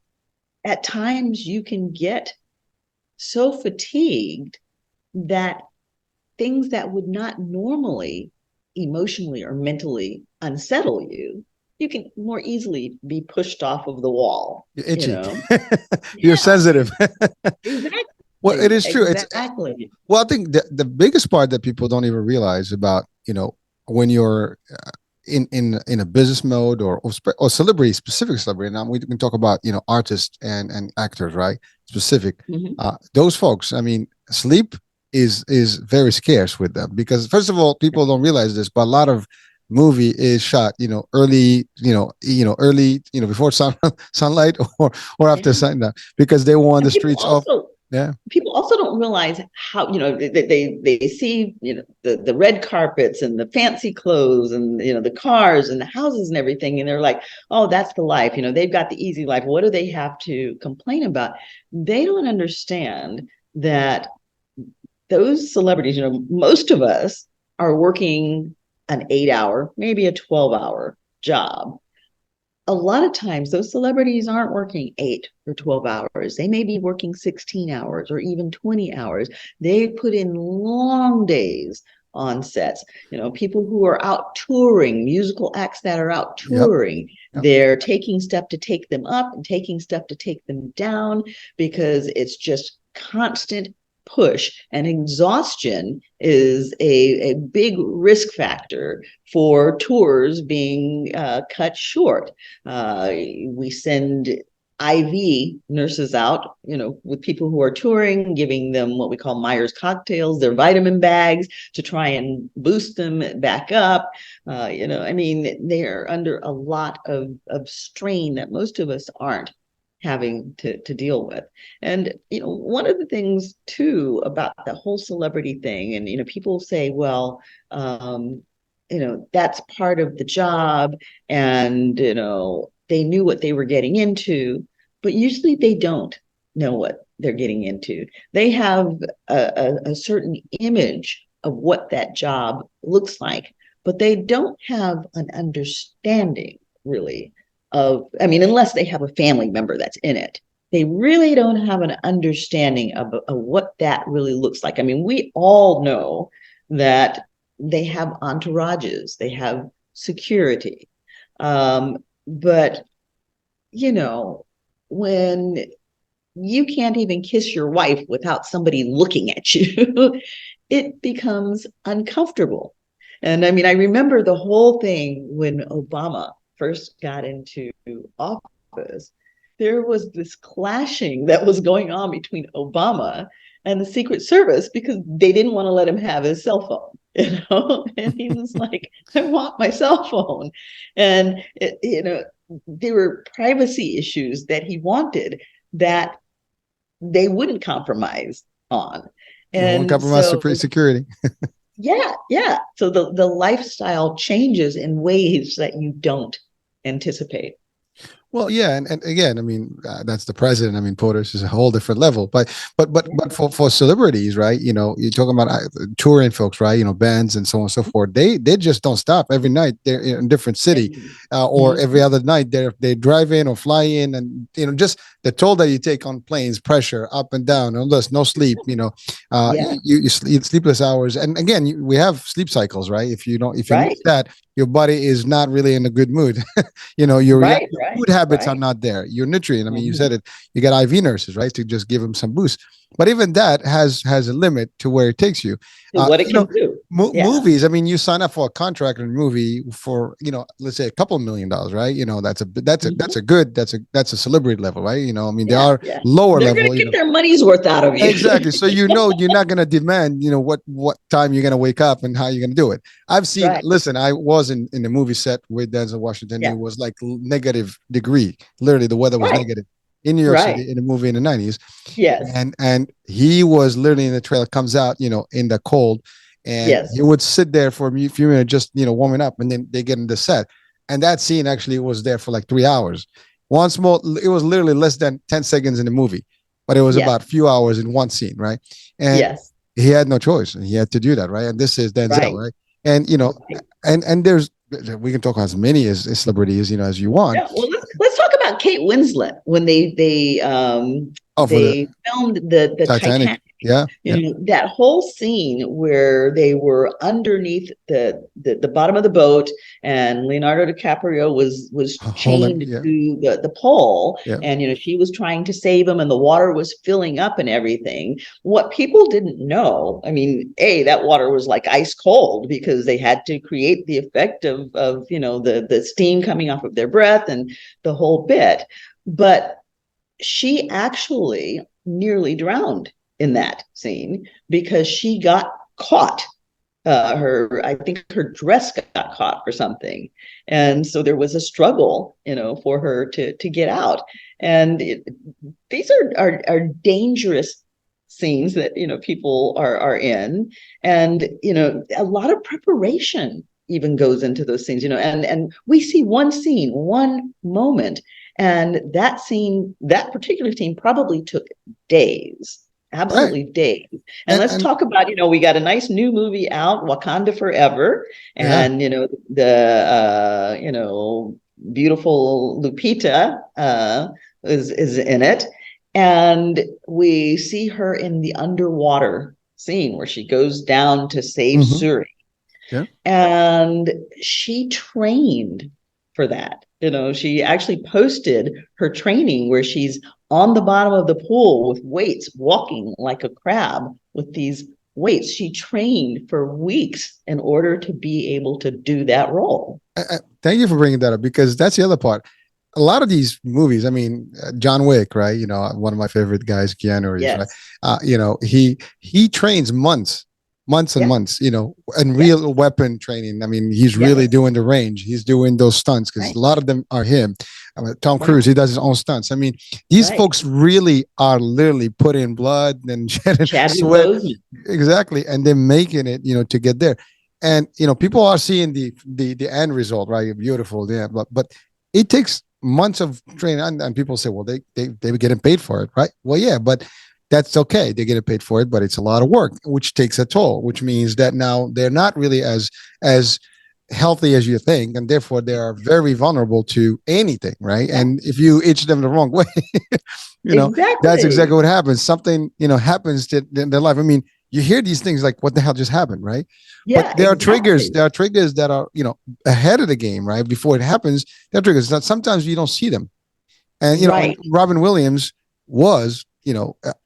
at times you can get so fatigued that things that would not normally emotionally or mentally unsettle you, you can more easily be pushed off of the wall. You're itchy. You're Yeah, sensitive. Well, it exactly. is true. Exactly. Well, I think the biggest part that people don't even realize about, when you're in a business mode or celebrity, specific celebrity. Now we can talk about, artists and actors, right? Specific. Mhm. Those folks, I mean, sleep is very scarce with them because first of all, people don't realize this, but a lot of movie is shot, early, early, before sunlight or after Yeah. sundown because they want And the streets off. Yeah. people also don't realize how, they see, the red carpets and the fancy clothes and, the cars and the houses and everything, and they're like, oh, that's the life. They've got the easy life. What do they have to complain about? They don't understand that those celebrities, most of us are working an 8-hour, maybe a 12-hour job. A lot of times those celebrities aren't working 8 or 12 hours. They may be working 16 hours or even 20 hours. They put in long days on sets. People who are out touring, musical acts that are out Yep. touring, Yep. they're taking stuff to take them up and taking stuff to take them down because it's just constant push, and exhaustion is a big risk factor for tours being cut short. We send IV nurses out, with people who are touring, giving them what we call Myers cocktails, their vitamin bags to try and boost them back up. I mean, they're under a lot of strain that most of us aren't having to deal with. And, one of the things too about the whole celebrity thing, and, people say, well, that's part of the job, and, they knew what they were getting into, but usually they don't know what they're getting into. They have a certain image of what that job looks like, but they don't have an understanding really unless they have a family member that's in it, they really don't have an understanding of what that really looks like. I mean, we all know that they have entourages, they have security. But, when you can't even kiss your wife without somebody looking at you, it becomes uncomfortable. And I mean, I remember the whole thing when Obama first got into office. There was this clashing that was going on between Obama and the Secret Service because they didn't want to let him have his cell phone, and he was like, I want my cell phone. And, there were privacy issues that he wanted that they wouldn't compromise on. You won't And compromise so, security. yeah. So the lifestyle changes in ways that you don't anticipate. Well, yeah, and again, I mean, that's the president. I mean, POTUS is a whole different level. But for celebrities, right? You know, you're talking about touring folks, right? You know, bands and so on and so forth. They just don't stop. Every night they're in a different city, or every Mhm. other night they drive in or fly in, and you know, just the toll that you take on planes, pressure up and down, no sleep. You know, Yeah, sleepless hours, and again, we have sleep cycles, right? If you miss right, that, your body is not really in a good mood. You know, your right, right, food habits are right. not there. Your nutrient. I mean, you said Mhm. it. You got IV nurses, right, to just give them some boost. But even that has a limit to where it takes you. To what it You know, can do. Yeah, movies. I mean, you sign up for a contract in a movie for let's say a couple $1 million, right? You know, that's mhm. a good that's a celebrity level, right? You know, I mean, there Yeah, are yeah. lower They're going to level. get their money's worth out of you. Exactly. So you know you're not gonna demand, what time you're gonna wake up and how you're gonna do it. I've seen Right. listen, I was in the movie set with Denzel Washington. It Yeah. was like negative degree. Literally the weather was Right. negative in New York Right. City in a movie in the 90s. Yes. And he was literally in the trailer, comes out, in the cold, and Yes. he would sit there for a few minutes just warming up, and then they get in the set. And that scene actually was there for like 3 hours. Once more, it was literally less than 10 seconds in the movie, but it was Yes. about a few hours in one scene, right? And Yes. he had no choice, and he had to do that, right? And this is Denzel, Right. right? And Right. and there's we can talk as many as celebrities, as you want. Yeah. Well, let's talk about Kate Winslet when Oh, for the they filmed the Titanic, Titanic. yeah, yeah, That whole scene where they were underneath the bottom of the boat, and Leonardo DiCaprio was Holland, chained yeah, to the pole, yeah. and she was trying to save him, and the water was filling up and everything. What people didn't know, I mean, that water was like ice cold because they had to create the effect of the steam coming off of their breath and the whole bit. But she actually nearly drowned in that scene because she got caught. I think her dress got caught for something, and so there was a struggle, for her to get out. And these are dangerous scenes that people are in, and a lot of preparation even goes into those scenes, and we see one scene, one moment, and that particular scene probably took days, Right. absolutely days. And let's And talk about, we got a nice new movie out, Wakanda Forever, yeah. and the beautiful Lupita is in it, and we see her in the underwater scene where she goes down to save Hmm. Suri, Yeah. and she trained for that. She actually posted her training where she's on the bottom of the pool with weights, walking like a crab with these weights. She trained for weeks in order to be able to do that role. Thank you for bringing that up, because that's the other part. A lot of these movies, I mean, John Wick, right? One of my favorite guys, Keanu Reeves, right? Yes. He trains months and Yeah. months, and Yeah. real weapon training. I mean, he's really Yes. doing the range. He's doing those stunts because Right. a lot of them are him. I mean, Tom Right. Cruise, he does his own stunts. I mean, these Right. folks really are literally putting blood and shedding Chadwick sweat, Boseman. exactly, and they're making it, to get there. And people are seeing the end result, right? Beautiful, yeah, but it takes months of training, and people say, well, they were getting paid for it, right? Well, yeah, but that's okay. They get paid for it, but it's a lot of work, which takes a toll, which means that now they're not really as healthy as you think, and therefore they are very vulnerable to anything, right? Yeah. And if you itch them the wrong way, you know that's exactly Exactly. what happens. Something happens to in their life. I mean, you hear these things like, what the hell just happened, right? But Yeah, there are triggers. exactly. There are triggers that are ahead of the game, right? Before it happens, there are triggers that sometimes you don't see them. And Right. Robin Williams was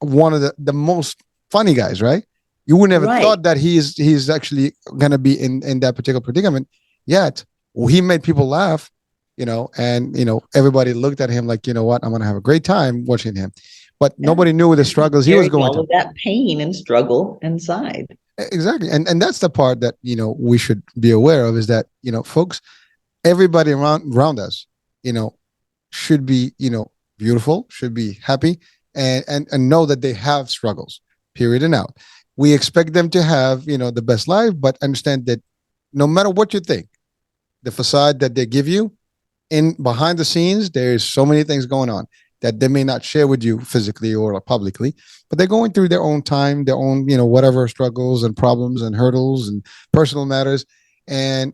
one of the most funny guys, right? You would never Right. thought that he's actually going to be in that particular predicament. Yet he made people laugh, and everybody looked at him like, you know what, I'm going to have a great time watching him. But Yeah. nobody knew the And he struggles he was carried going all through. of that pain and struggle inside. Exactly. And that's the part that we should be aware of, is that folks, everybody around us, you know should be beautiful, should be happy, and know that they have struggles, period and out. We expect them to have the best life, but understand that no matter what you think, the facade that they give you in behind the scenes, there's so many things going on that they may not share with you physically or publicly, but they're going through their own time, their own, whatever struggles and problems and hurdles and personal matters. And,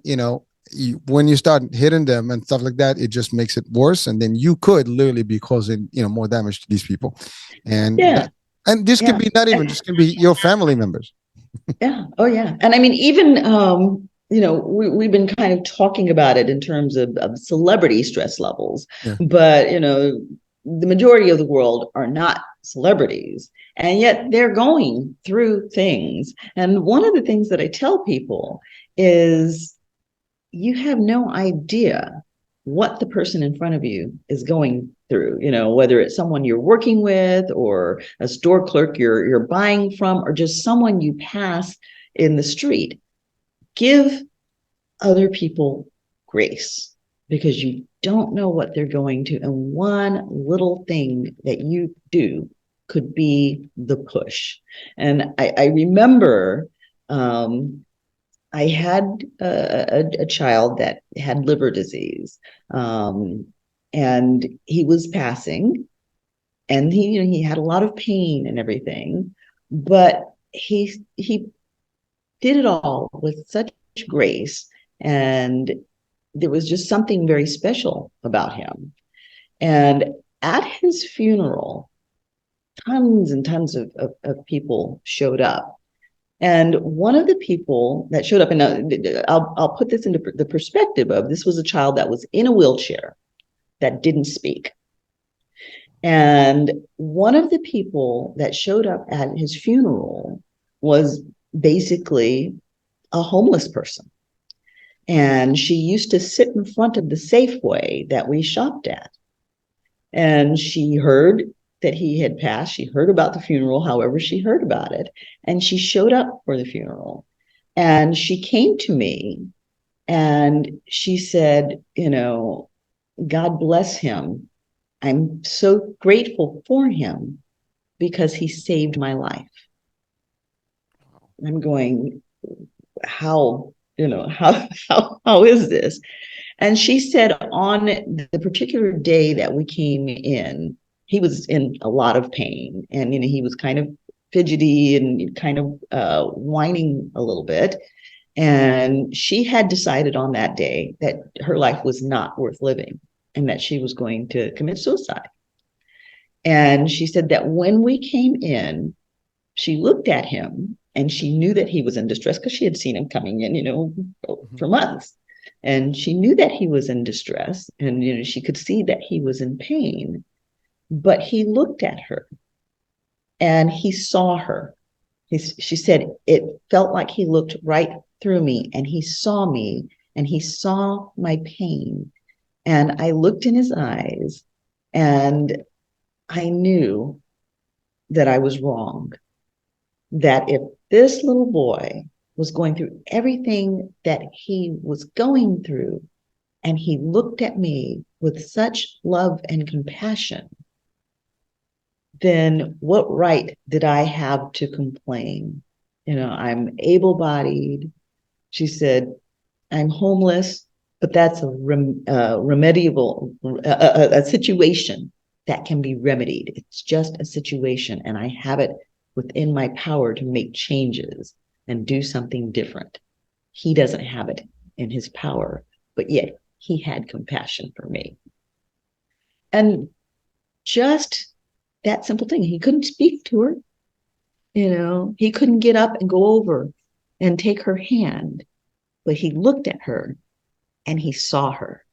when you start hitting them and stuff like that, it just makes it worse. And then you could literally be causing, more damage to these people. And Yeah. that, and this could Yeah. be not even, just can be your family members. Yeah. Oh, yeah. And I mean, even, we've been kind of talking about it in terms of celebrity stress levels, Yeah. but, the majority of the world are not celebrities, and yet they're going through things. And one of the things that I tell people is you have no idea what the person in front of you is going through, whether it's someone you're working with or a store clerk you're buying from or just someone you pass in the street. Give other people grace because you don't know what they're going to. And one little thing that you do could be the push. And I remember I had a child that had liver disease, and he was passing, and he had a lot of pain and everything, but he did it all with such grace, and there was just something very special about him. And at his funeral, tons and tons of people showed up. And one of the people that showed up, and I'll put this into the perspective of this was a child that was in a wheelchair that didn't speak. And one of the people that showed up at his funeral was basically a homeless person. And she used to sit in front of the Safeway that we shopped at. And she heard that he had passed. She heard about the funeral, however she heard about it. And she showed up for the funeral. And she came to me and she said, God bless him. I'm so grateful for him because he saved my life. I'm going, how, how is this? And she said on the particular day that we came in, he was in a lot of pain, and he was kind of fidgety and kind of whining a little bit. And she had decided on that day that her life was not worth living and that she was going to commit suicide. And she said that when we came in, she looked at him and she knew that he was in distress because she had seen him coming in, for months. And she knew that he was in distress, and she could see that he was in pain. But he looked at her and he saw her. She said it felt like he looked right through me, and he saw me, and he saw my pain. And I looked in his eyes and I knew that I was wrong. That if this little boy was going through everything that he was going through, and he looked at me with such love and compassion, then what right did I have to complain? I'm able-bodied. She said, I'm homeless, but that's a remediable, a situation that can be remedied. It's just a situation, and I have it within my power to make changes and do something different. He doesn't have it in his power, but yet he had compassion for me. And just that simple thing, he couldn't speak to her. He couldn't get up and go over and take her hand, but he looked at her and he saw her.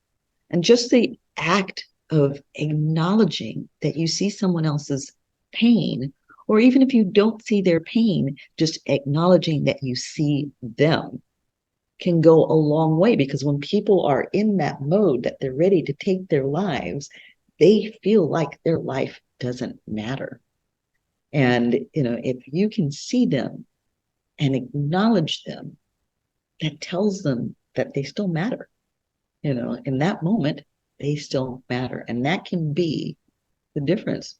And just the act of acknowledging that you see someone else's pain, or even if you don't see their pain, just acknowledging that you see them can go a long way. Because when people are in that mode that they're ready to take their lives, they feel like their life doesn't matter. And, if you can see them and acknowledge them, that tells them that they still matter. In that moment, they still matter. And that can be the difference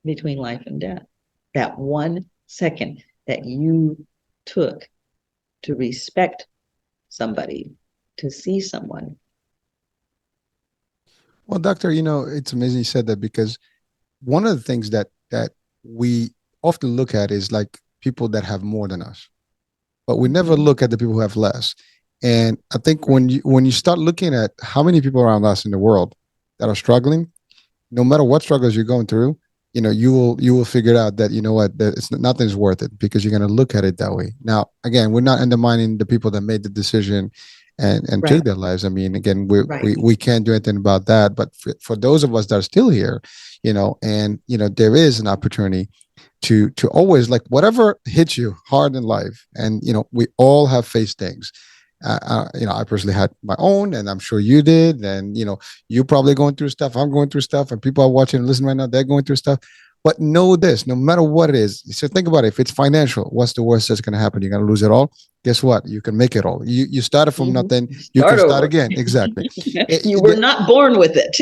between life and death. That 1 second that you took to respect somebody, to see someone, Well, doctor, it's amazing you said that because one of the things that we often look at is like people that have more than us, but we never Mhm. look at the people who have less. And I think Right. when you start looking at how many people around us in the world that are struggling, no matter what struggles you're going through, you will figure out that that it's nothing's worth it because you're going to look at it that way. Now, again, we're not undermining the people that made the decision and took Right. their lives. I mean, again, we Right. we, we can't do anything about that. But for those of us that are still here, and there is an opportunity to always, like, whatever hits you hard in life, and we all have faced things. I personally had my own, and I'm sure you did. And you're probably going through stuff. I'm going through stuff, and people are watching and listening right now. They're going through stuff. But know this: no matter what it is, so think about it. If it's financial, what's the worst that's going to happen? You're going to lose it all. Guess what? You can make it all. You started from Mhm. nothing. You can Start start over. again. Exactly. You were not born with it.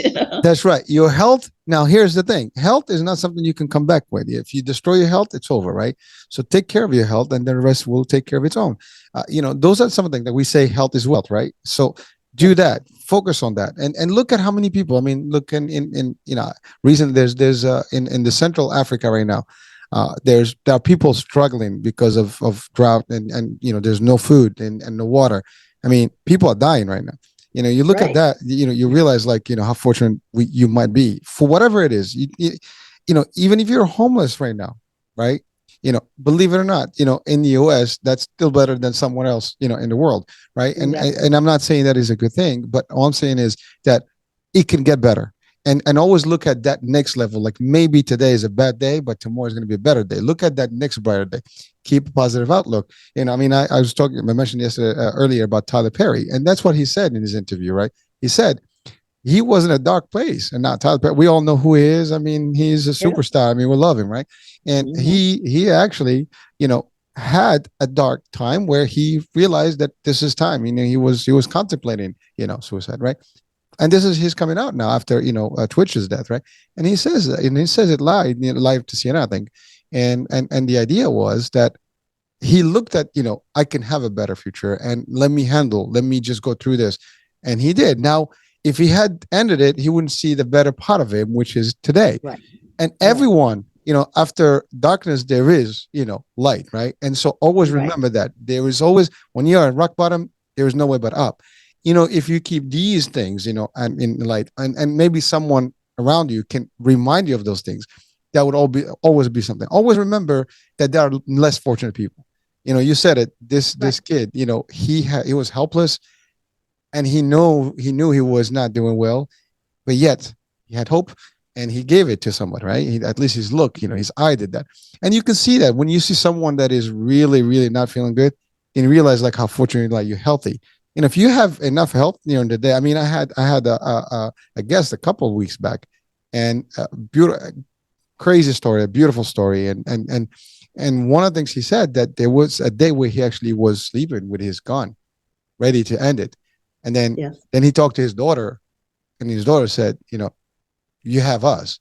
That's right. Your health. Now, here's the thing: health is not something you can come back with. If you destroy your health, it's over, right? So take care of your health, and the rest will take care of its own. Those are some things that we say health is wealth, right? So do Yes. that. Focus on that, and look at how many people. I mean, look in recent. There's in the Central Africa right now. There are people struggling because of drought, and there's no food and no water. I mean, people are dying right now. You look at Right. that, you realize, like, how fortunate you might be for whatever it is. Even if you're homeless right now, right? Believe it or not, in the US, that's still better than somewhere else, in the world, right? and Yes. and I'm not saying that is a good thing, but all I'm saying is that it can get better. And always look at that next level. Like, maybe today is a bad day, but tomorrow is going to be a better day. Look at that next brighter day. Keep a positive outlook. I mean, I was talking, I mentioned yesterday, earlier, about Tyler Perry, and that's what he said in his interview, right? He said he was in a dark place, and not Tyler Perry. We all know who he is. I mean, he's a Yes. superstar. I mean, we love him, right? And Mhm. he actually, had a dark time where he realized that this is time. He was contemplating, suicide, right? And this is his coming out now after Twitch's death, right? And he says it live to CNN, I think. And the idea was that he looked at, I can have a better future, and let me just go through this. And he did. Now, if he had ended it, he wouldn't see the better part of him, which is today. Right. And Right. everyone, after darkness, there is, light, right? And so always Right. remember that there is always, when you're at rock bottom, there is no way but up. If you keep these things, and in light, and maybe someone around you can remind you of those things, that would always be something. Always remember that there are less fortunate people. You said it. This Right. this kid, he was helpless, and he knew he was not doing well, but yet he had hope, and he gave it to someone, right? At least his look, his eye did that. And you can see that when you see someone that is really, really not feeling good, and you realize, like, how fortunate, like, you're healthy. If you have enough health, in the day. I mean, I had a guest a couple of weeks back, and beautiful, crazy story, a beautiful story. And one of the things he said, that there was a day where he actually was sleeping with his gun, ready to end it. And then Yes. then he talked to his daughter, and his daughter said, you have us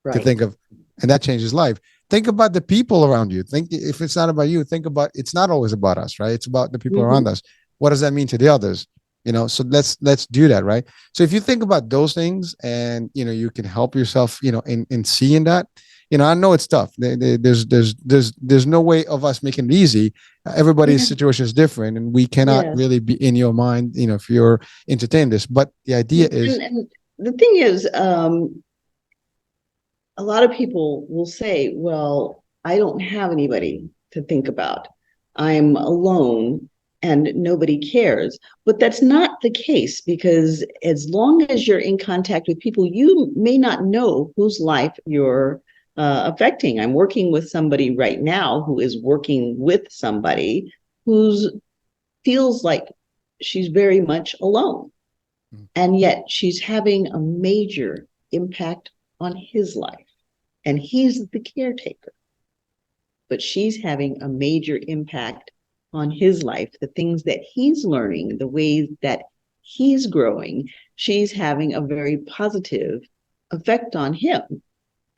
to Right. think of. And that changed his life. Think about the people around you. Think, if it's not about you, think about, it's not always about us, right? It's about the people around Mhm. us. What does that mean to the others? So let's do that, right? So if you think about those things, and you can help yourself, in seeing that. I know it's tough. There's no way of us making it easy. Everybody's Yeah. situation is different, and we cannot Yes. really be in your mind, if you're entertaining this. But the idea is, And the thing is, a lot of people will say, well, I don't have anybody to think about. I'm alone and nobody cares. But that's not the case, because as long as you're in contact with people, you may not know whose life you're affecting. I'm working with somebody right now who is working with somebody who's feels like she's very much alone. And yet she's having a major impact on his life. And he's the caretaker, but she's having a major impact on his life. The things that he's learning, the ways that he's growing, she's having a very positive effect on him.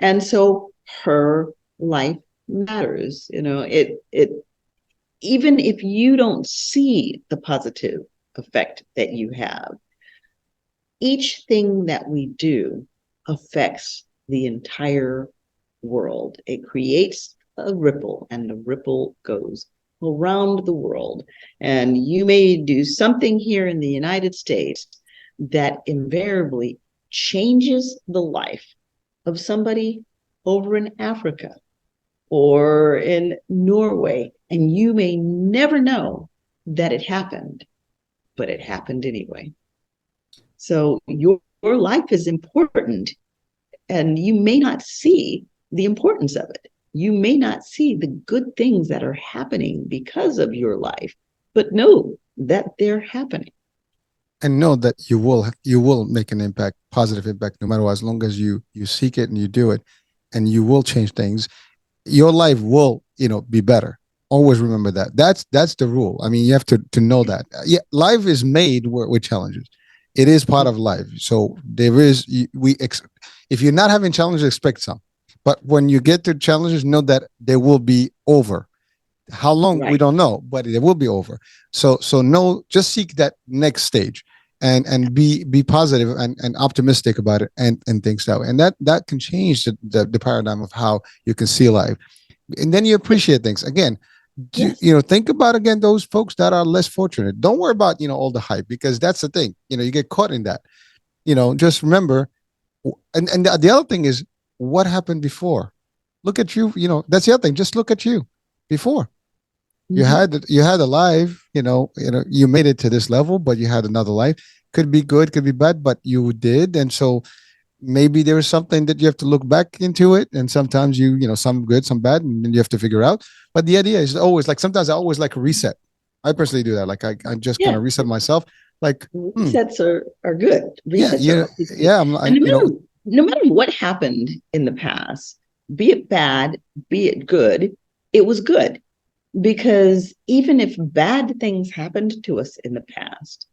And so her life matters. It even if you don't see the positive effect that you have, each thing that we do affects the entire world. It creates a ripple, and the ripple goes around the world. And you may do something here in the United States that invariably changes the life of somebody over in Africa or in Norway, and you may never know that it happened, but it happened anyway. So your life is important, and you may not see the importance of it. You may not see the good things that are happening because of your life, but know that they're happening. And know that you will make an impact, positive impact, no matter what, as long as you seek it and you do it, and you will change things. Your life will, be better. Always remember that. That's the rule. I mean, you have to know that. Yeah, life is made with challenges. It is part of life. So there is if you're not having challenges, expect some. But when you get to challenges, know that they will be over. How long we Right. don't know, but it will be over. So no, just seek that next stage, and be positive and optimistic about it, and things that way. And that can change the paradigm of how you can see life, and then you appreciate things again. Yes. Think about again those folks that are less fortunate. Don't worry about all the hype, because that's the thing. You get caught in that. Just remember, and the other thing is what happened before. Look at you. That's the other thing. Just look at you before. You had a life. You made it to this level, but you had another life. Could be good, could be bad, but you did. And so maybe there is something that you have to look back into it, and sometimes some good, some bad, and then you have to figure out. But the idea is always, like, sometimes I always like a reset. I personally do that. Like, I just kind Yeah. of reset myself, like, Resets are good. yeah, Resets are always good. yeah, And no matter what happened in the past, be it bad, be it good, it was good. Because even if bad things happened to us in the past,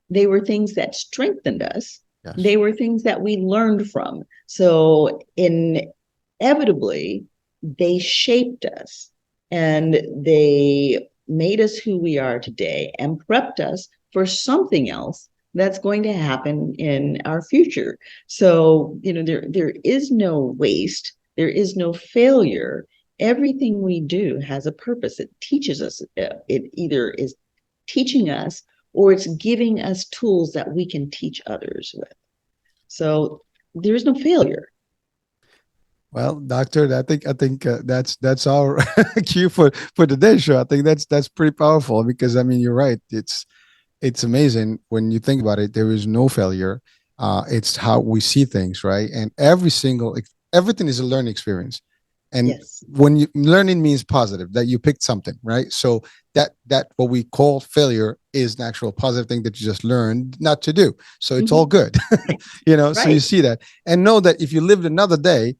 they were things that strengthened us. yes. They were things that we learned from. So inevitably, they shaped us, and they made us who we are today and prepped us for something else that's going to happen in our future. So, there is no waste, there is no failure. Everything we do has a purpose. It teaches us, it either is teaching us, or it's giving us tools that we can teach others with. So there's no failure. Well, doctor, I think that's our cue for today's show. I think that's pretty powerful, because I mean, you're right. It's amazing when you think about it. There is no failure. It's how we see things, right? And everything is a learning experience. And Yes. when learning means positive, that you picked something, right? So that what we call failure is an actual positive thing that you just learned not to do. So it's all good. So you Right. see that, and know that if you lived another day,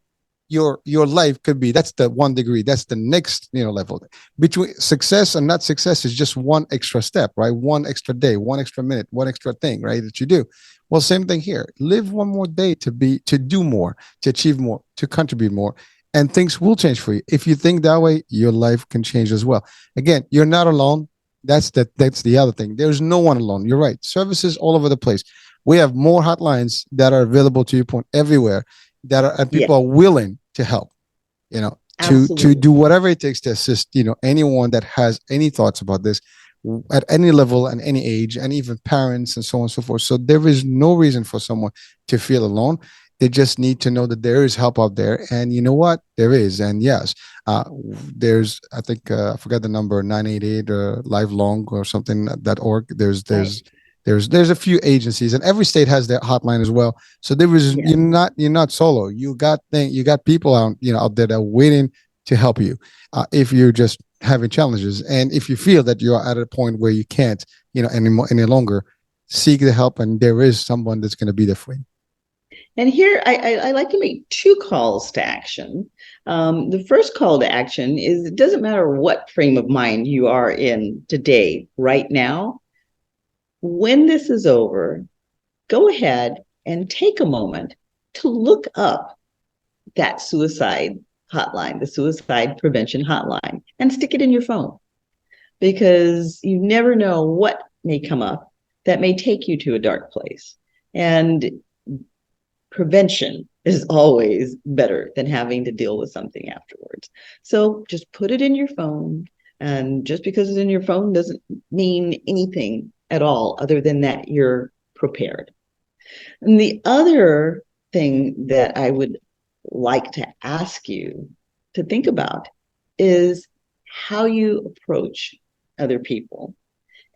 your life could be, that's the 1 degree, that's the next level. Between success and not success is just one extra step, right? One extra day, one extra minute, one extra thing, right, that you do. Well, same thing here. Live one more day to do more, to achieve more, to contribute more, and things will change for you. If you think that way, your life can change as well. Again, you're not alone. That's the other thing. There's no one alone. You're right. Services all over the place. We have more hotlines that are available to your point everywhere, and Yeah. people are willing to help, to Absolutely. do whatever it takes to assist, anyone that has any thoughts about this, at any level and any age, and even parents and so on and so forth. So there is no reason for someone to feel alone. They just need to know that there is help out there, and you know what, there is. And yes, there's, I think, I forgot the number, 988 or lifelong or something, that org. There's a few agencies, and every state has their hotline as well. So there is, Yeah. you're not solo. You got people out there that are waiting to help you, if you're just having challenges, and if you feel that you're at a point where you can't any longer, seek the help, and there is someone that's going to be there for you. And here I like to make two calls to action. The first call to action is, it doesn't matter what frame of mind you are in today, right now. When this is over, go ahead and take a moment to look up that suicide hotline, the suicide prevention hotline, and stick it in your phone, because you never know what may come up that may take you to a dark place. And prevention is always better than having to deal with something afterwards. So just put it in your phone. And just because it's in your phone doesn't mean anything at all, other than that you're prepared. And the other thing that I would like to ask you to think about is how you approach other people.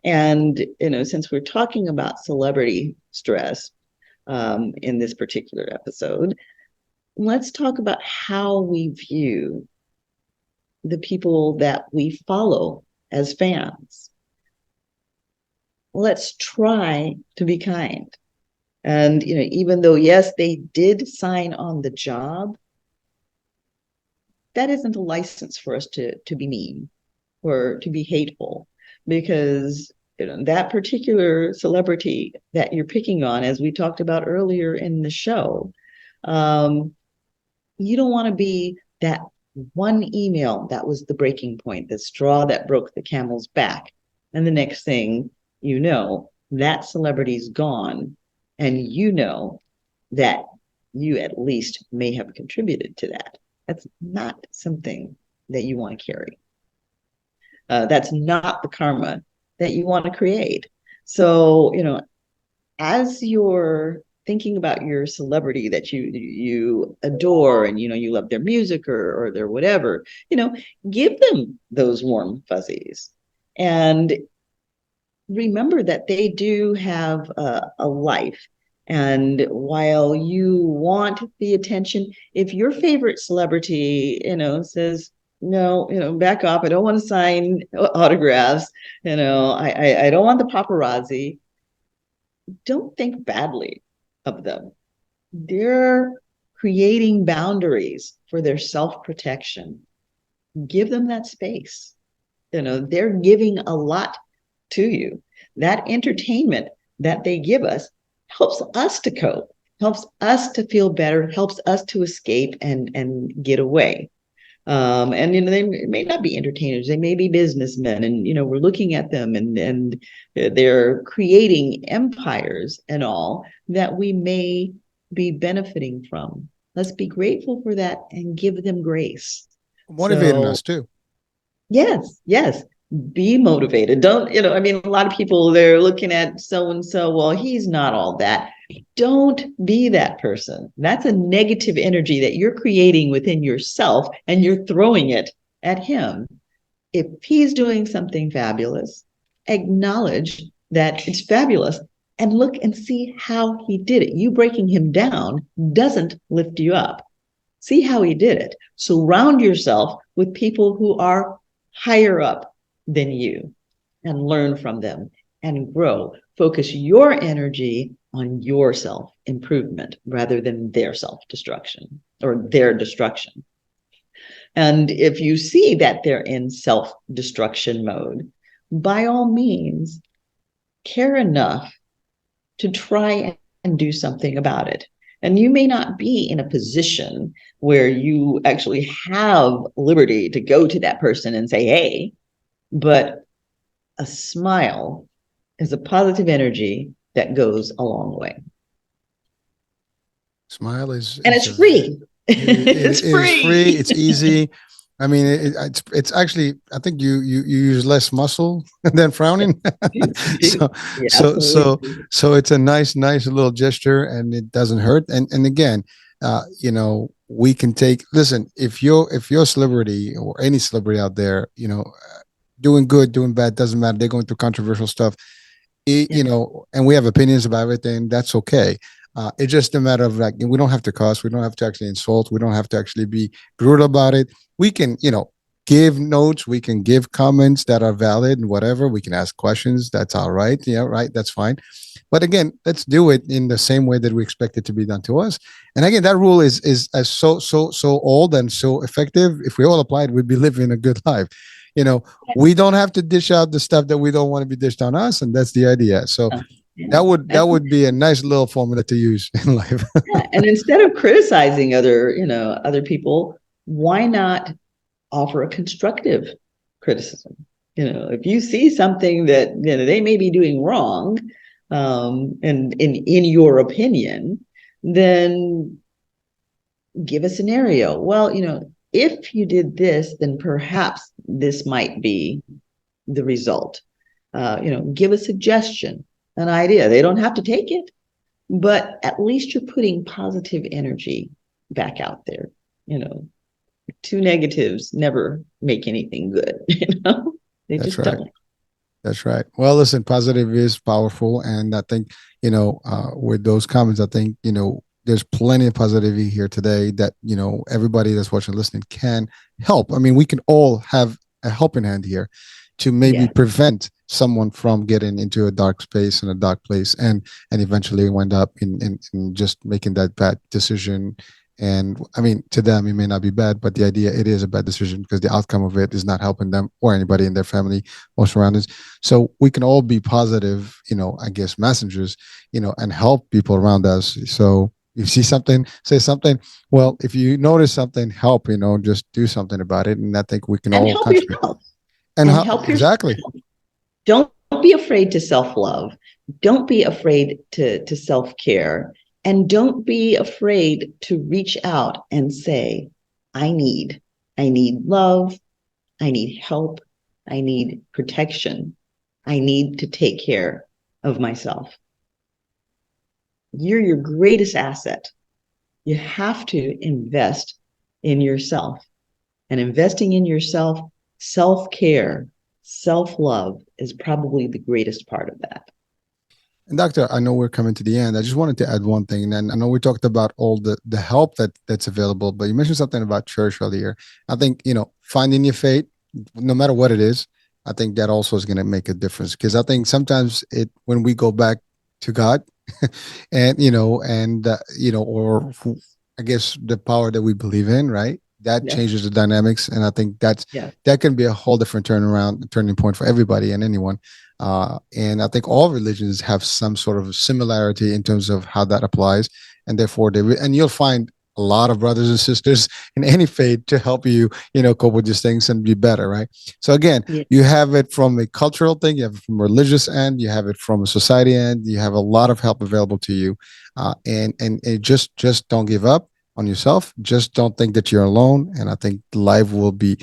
And, since we're talking about celebrity stress in this particular episode, let's talk about how we view the people that we follow as fans. Let's try to be kind. And, even though, yes, they did sign on the job, that isn't a license for us to be mean or to be hateful, because that particular celebrity that you're picking on, as we talked about earlier in the show, you don't want to be that one email that was the breaking point, the straw that broke the camel's back. And the next thing you know, that celebrity's gone, and that you at least may have contributed to that. That's not something that you want to carry. That's not the karma that you want to create. So, as you're thinking about your celebrity that you adore, and you love their music or their whatever, give them those warm fuzzies, and remember that they do have a life. And while you want the attention, if your favorite celebrity, says, no, back off, I don't want to sign autographs, I don't want the paparazzi, don't think badly of them. They're creating boundaries for their self-protection. Give them that space. They're giving a lot to you. That entertainment that they give us helps us to cope, helps us to feel better, helps us to escape and get away. And they may not be entertainers, they may be businessmen, and we're looking at them, and they're creating empires and all that we may be benefiting from. Let's be grateful for that and give them grace. Motivating us too. Yes. Be motivated. Don't, a lot of people, they're looking at so-and-so, well, he's not all that. Don't be that person. That's a negative energy that you're creating within yourself, and you're throwing it at him. If he's doing something fabulous, acknowledge that it's fabulous and look and see how he did it. You breaking him down doesn't lift you up. See how he did it. Surround yourself with people who are higher up than you, and learn from them and grow. Focus your energy on your self-improvement rather than their self-destruction or their destruction. And if you see that they're in self-destruction mode, by all means, care enough to try and do something about it. And you may not be in a position where you actually have liberty to go to that person and say, hey, but a smile is a positive energy that goes a long way. Smile is, and it's free. It's free. It's easy. I mean, it's actually, I think you use less muscle than frowning. So it's a nice little gesture, and it doesn't hurt. And again, we can listen, if you're a celebrity or any celebrity out there, doing good, doing bad, doesn't matter. They're going through controversial stuff, and we have opinions about everything. That's okay. It's just a matter of we don't have to cuss. We don't have to actually insult. We don't have to actually be brutal about it. We can, give notes. We can give comments that are valid and whatever. We can ask questions. That's all right. Yeah, right. That's fine. But again, let's do it in the same way that we expect it to be done to us. And again, that rule is as so old and so effective. If we all applied, we'd be living a good life. We don't have to dish out the stuff that we don't want to be dished on us, and that's the idea. So that would be a nice little formula to use in life. And instead of criticizing other people, why not offer a constructive criticism? If you see something that they may be doing wrong, and in your opinion, then give a scenario. Well, if you did this, then perhaps this might be the result. Give a suggestion, an idea. They don't have to take it, but at least you're putting positive energy back out there. Two negatives never make anything good. They That's just right. don't. That's right. Well, listen, positive is powerful. And I think, with those comments, I think, there's plenty of positivity here today that, everybody that's watching, listening can help. I mean, we can all have a helping hand here to maybe Yeah. prevent someone from getting into a dark space and a dark place and eventually wind up in just making that bad decision. And I mean, to them, it may not be bad, but the idea, it is a bad decision because the outcome of it is not helping them or anybody in their family or surroundings. So we can all be positive, I guess, messengers, and help people around us. So if you see something, say something. Well, if you notice something, help, just do something about it. And I think we can And all help contribute. yourself. And And how, help yourself. exactly. Don't be afraid to self-love. Don't be afraid to self-care. And don't be afraid to reach out and say, I need love. I need help. I need protection. I need to take care of myself. You're your greatest asset. You have to invest in yourself. And investing in yourself, self-care, self-love is probably the greatest part of that. And doctor, I know we're coming to the end. I just wanted to add one thing. And I know we talked about all the help that's available, but you mentioned something about church earlier. I think, finding your faith, no matter what it is, I think that also is going to make a difference. Because I think sometimes when we go back to God and, or I guess the power that we believe in, right? That Yes. changes the dynamics. And I think Yeah. that can be a whole different turning point for everybody and anyone. And I think all religions have some sort of similarity in terms of how that applies, and therefore and you'll find a lot of brothers and sisters in any faith to help you, cope with these things and be better, right? So again, Yeah. you have it from a cultural thing, you have it from a religious end, you have it from a society end, you have a lot of help available to you, and just don't give up on yourself. Just don't think that you're alone, and I think life will be,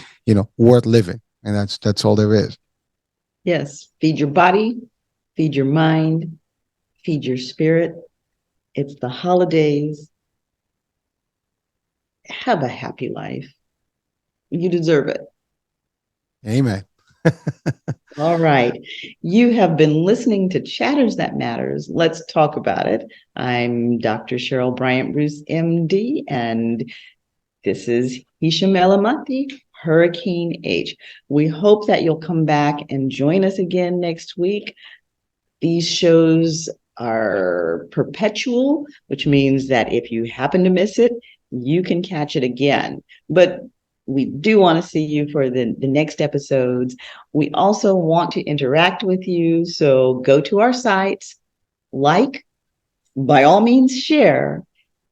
worth living, and that's all there is. Yes. Feed your body, feed your mind, feed your spirit. It's the holidays. Have a happy life. You deserve it. Amen. All right. You have been listening to Chatters That Matters. Let's talk about it. I'm Dr. Cheryl BryantBruce, MD, and this is Hisham Elamati, Hurricane H. We hope that you'll come back and join us again next week. These shows are perpetual, which means that if you happen to miss it, you can catch it again. But we do want to see you for the next episodes. We also want to interact with you. So go to our sites, by all means, share.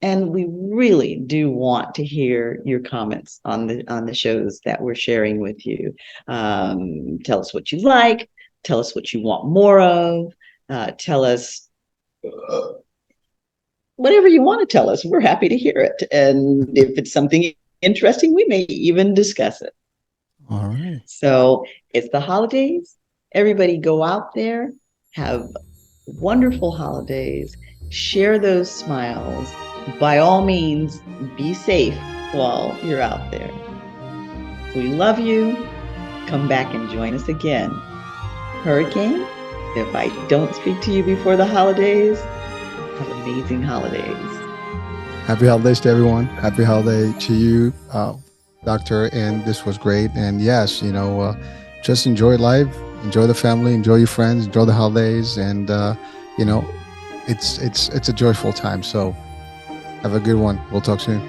And we really do want to hear your comments on the shows that we're sharing with you. Tell us what you like. Tell us what you want more of. Tell us whatever you want to tell us. We're happy to hear it. And if it's something interesting, we may even discuss it. All right. So it's the holidays. Everybody go out there, have wonderful holidays, share those smiles. By all means, be safe while you're out there. We love you. Come back and join us again. Hurricane, if I don't speak to you before the holidays, have amazing holidays. Happy holidays to everyone. Happy holiday to you, doctor. And this was great. And yes, just enjoy life, enjoy the family, enjoy your friends, enjoy the holidays. And, it's a joyful time. So have a good one. We'll talk soon.